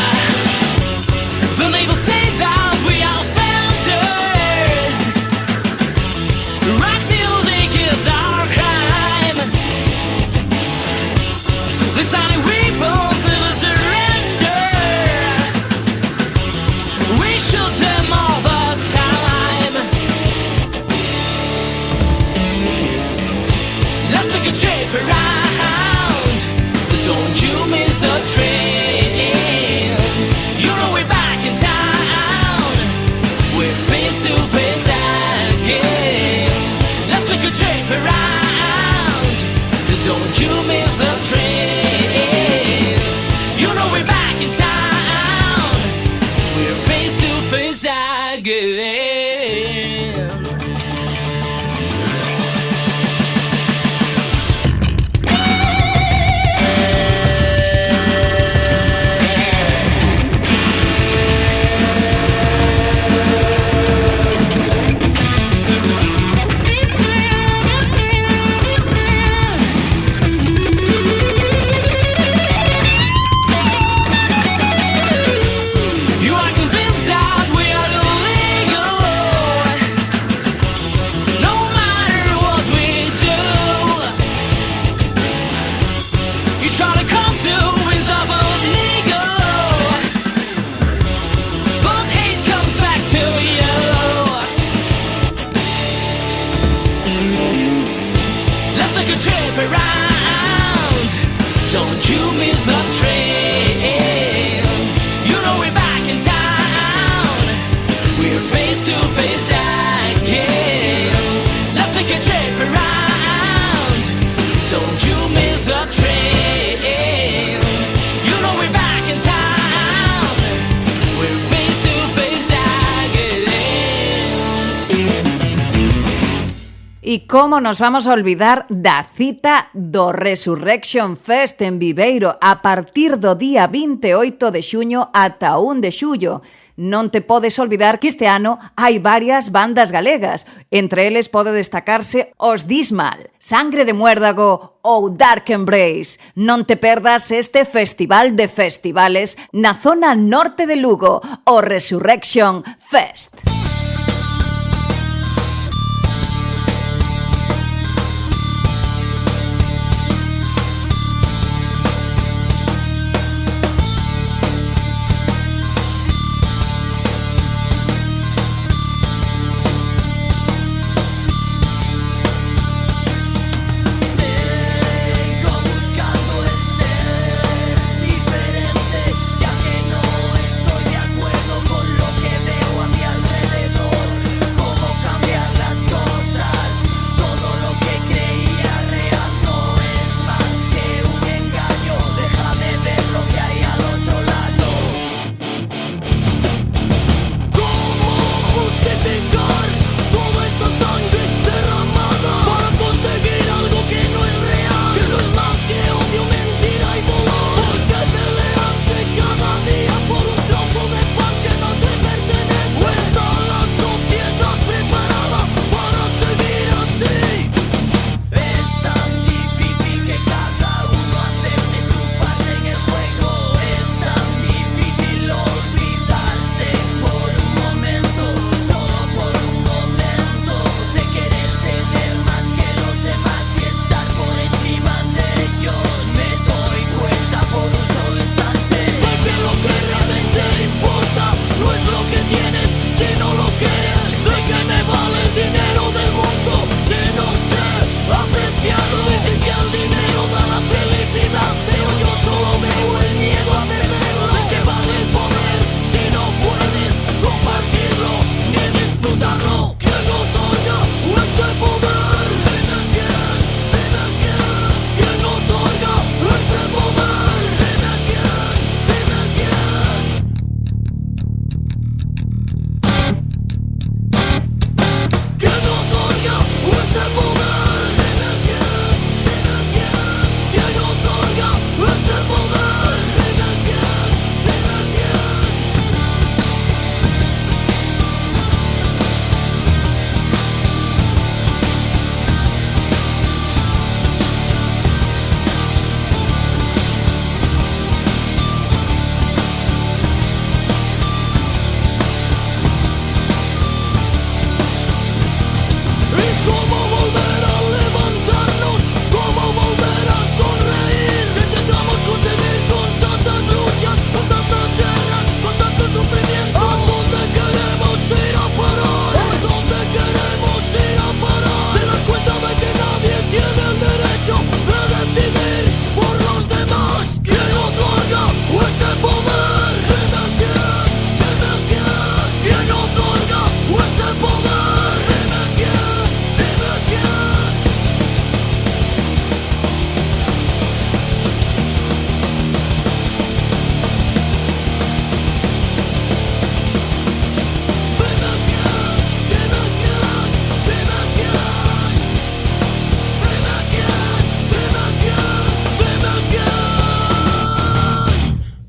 The neighbors say that we are founders. Rock music is our crime. The silent weapons never surrender. We shoot them all the time. Let's make a trip around. Don't you miss the train. You know we're back in town. We're face to face again. Let's make a trip around. Don't you miss the train. You know we're back in town. We're face to face again. You are convinced that we are illegal. No matter what we do, you try to come to is of illegal, but hate comes back to you. Let's make a trip around. Don't you miss the train. You know we're back in town. We're face to face again. Let's make a trip around. Don't you miss the train. You know we're back in town. We're face to face again. E como nos vamos a olvidar da cita do Resurrection Fest en Viveiro a partir do día 28 de xuño ata 1 de xullo. Non te podes olvidar que este ano hai varias bandas galegas. Entre eles pode destacarse os Dismal, Sangre de Muérdago ou Dark Embrace. Non te perdas este festival de festivales na zona norte de Lugo, o Resurrection Fest.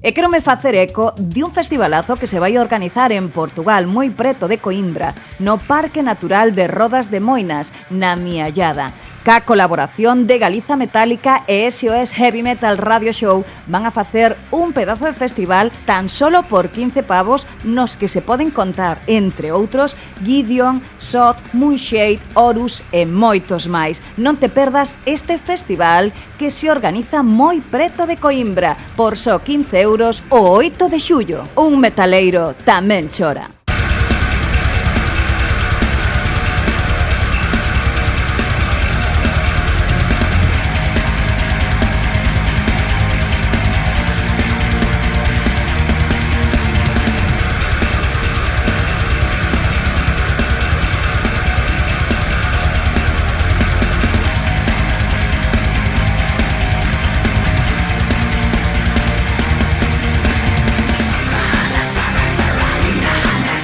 E quero me facer eco de un festivalazo que se vai a organizar en Portugal, moi preto de Coimbra, no Parque Natural de Rodas de Moinas, na Miallada. Ca colaboración de Galiza Metálica e SOS Heavy Metal Radio Show van a facer un pedazo de festival tan solo por 15 pavos nos que se poden contar, entre outros, Gideon, Soth, Moonshade, Horus e moitos máis. Non te perdas este festival que se organiza moi preto de Coimbra por só 15 euros o 8 de xullo. Un metaleiro tamén chora. Surrounding the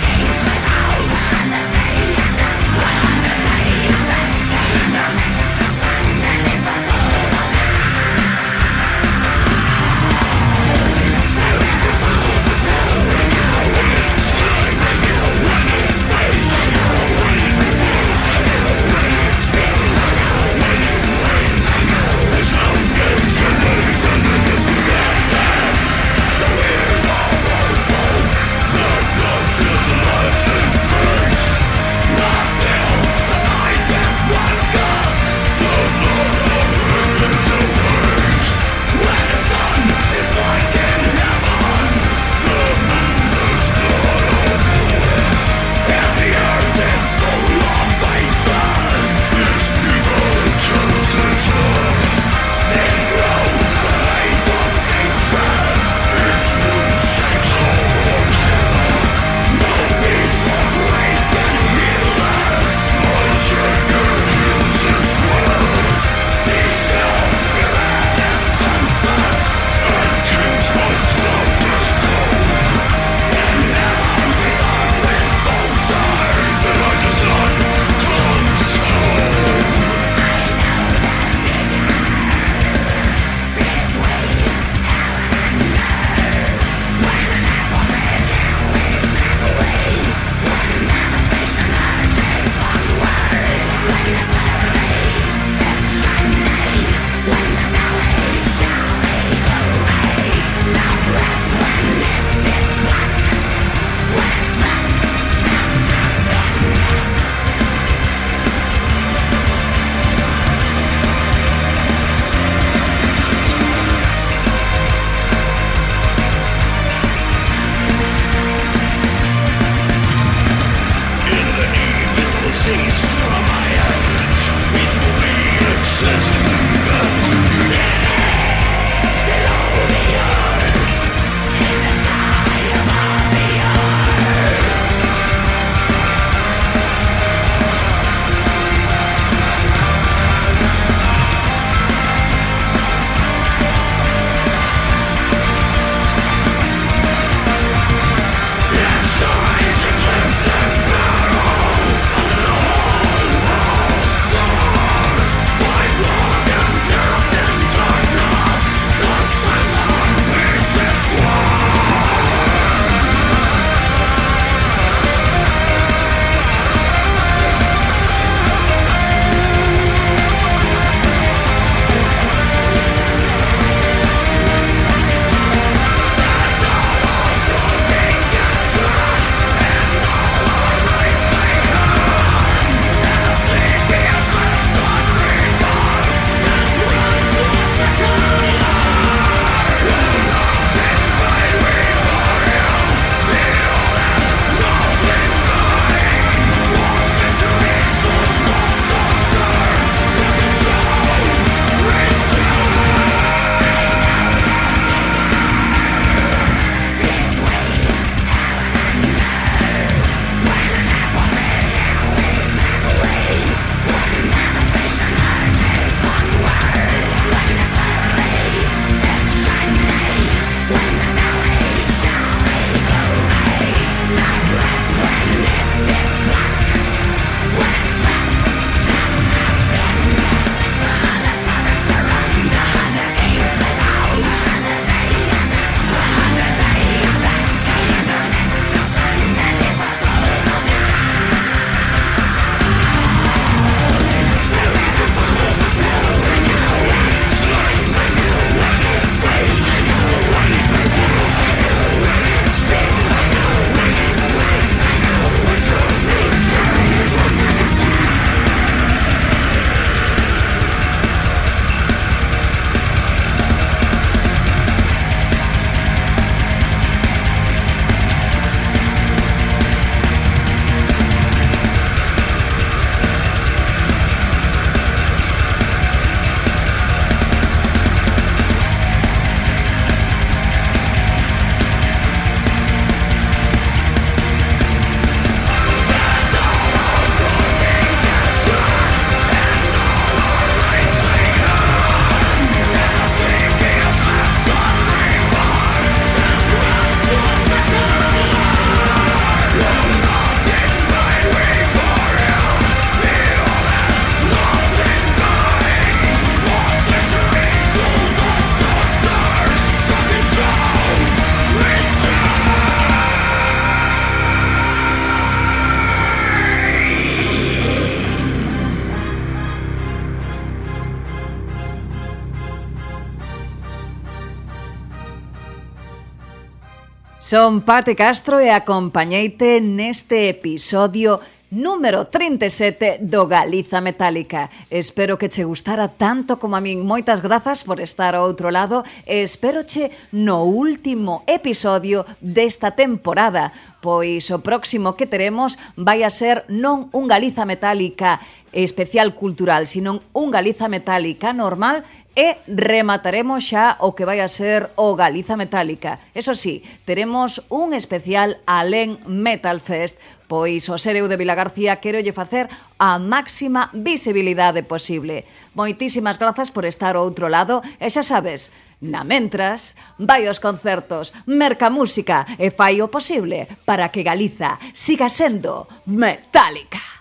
Son Pate Castro e acompañeite neste episodio número 37 do Galiza Metálica. Espero que che gustara tanto como a min. Moitas grazas por estar ao outro lado e espéroche no último episodio desta temporada, pois o próximo que teremos vai a ser non un Galiza Metálica especial cultural, sino un Galiza Metálica normal e remataremos xa o que vai a ser o Galiza Metálica. Eso sí, teremos un especial alén Metal Fest, pois o ser eu de Vilagarcía quero lle facer a máxima visibilidade posible. Moitísimas grazas por estar ao outro lado e xa sabes, na mentras, vai aos concertos, merca música e fai o posible para que Galiza siga sendo metálica.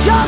Show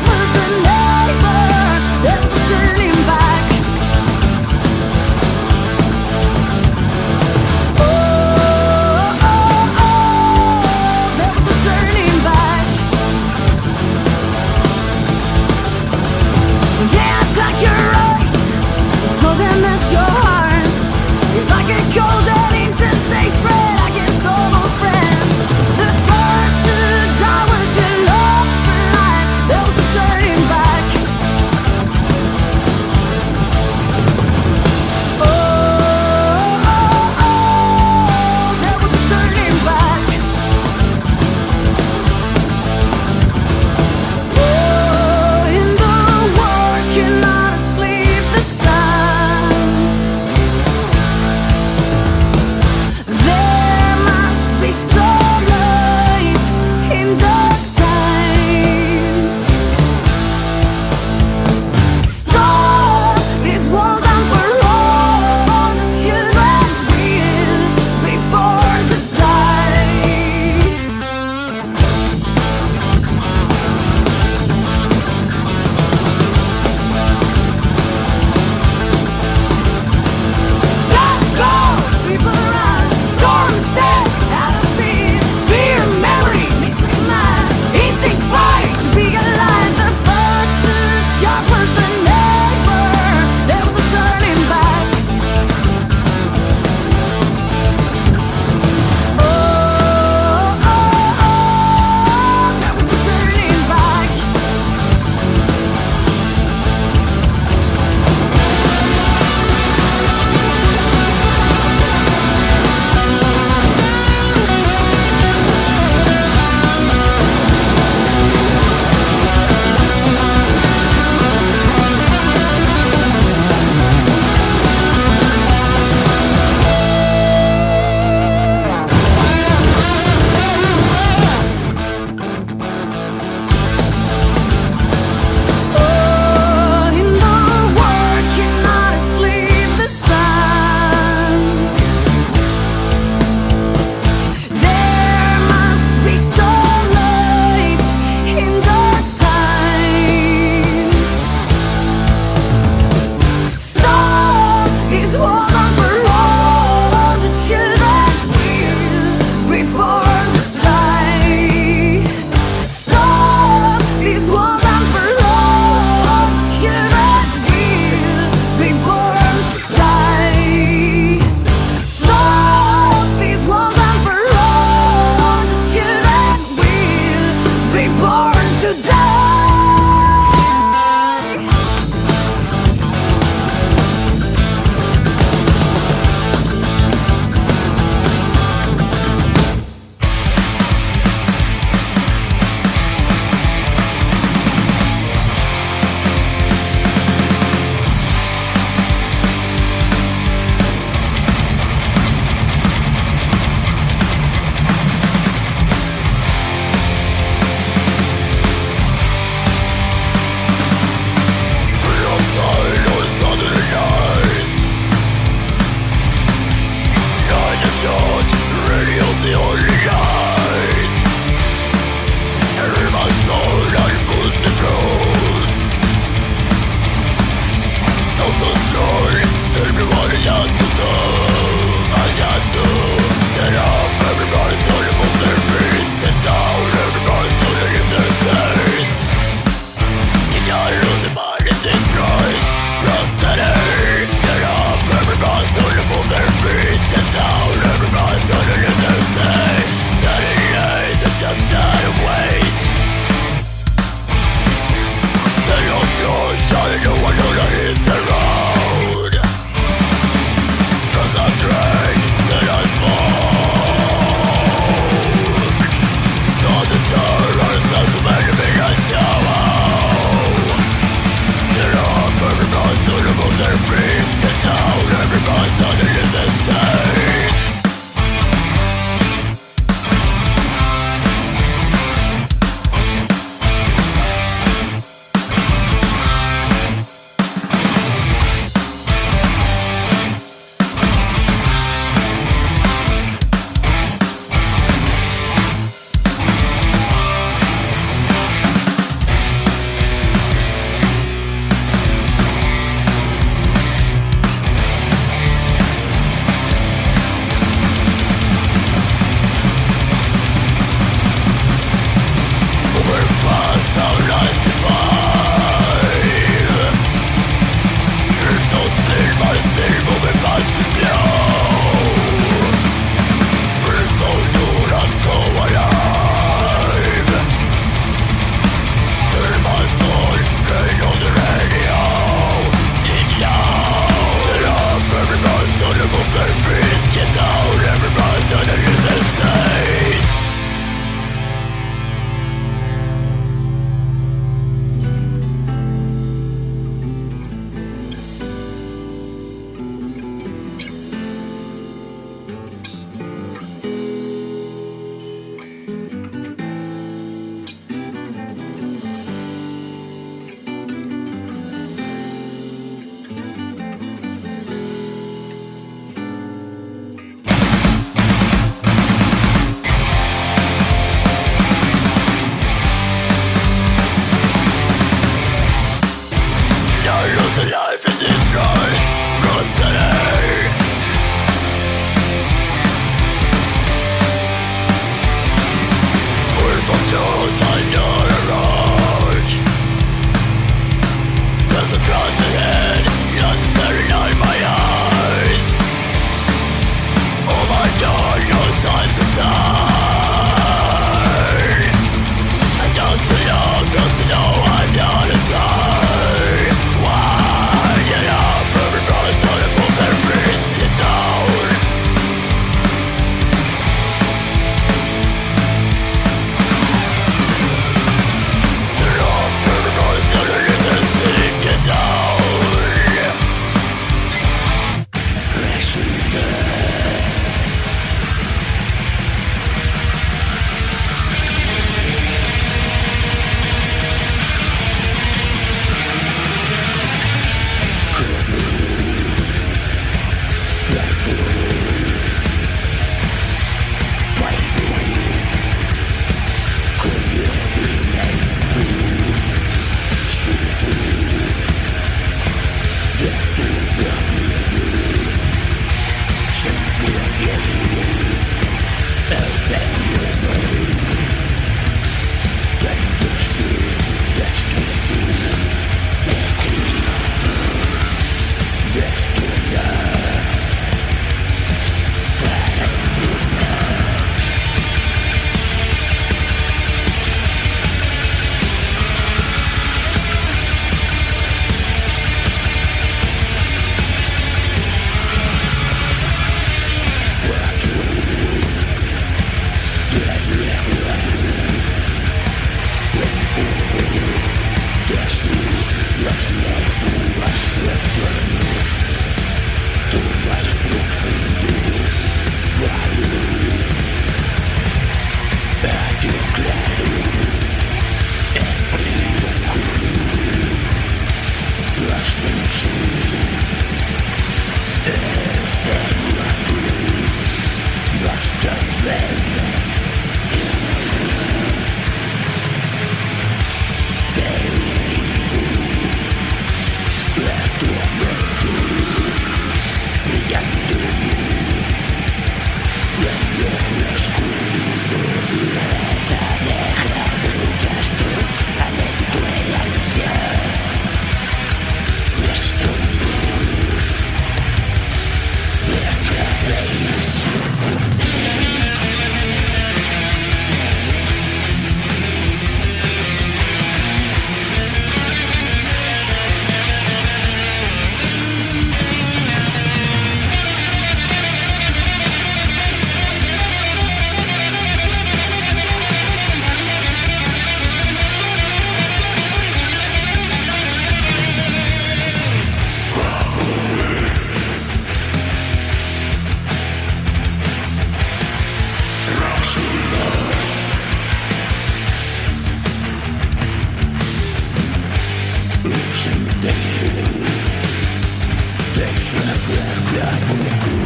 Picture that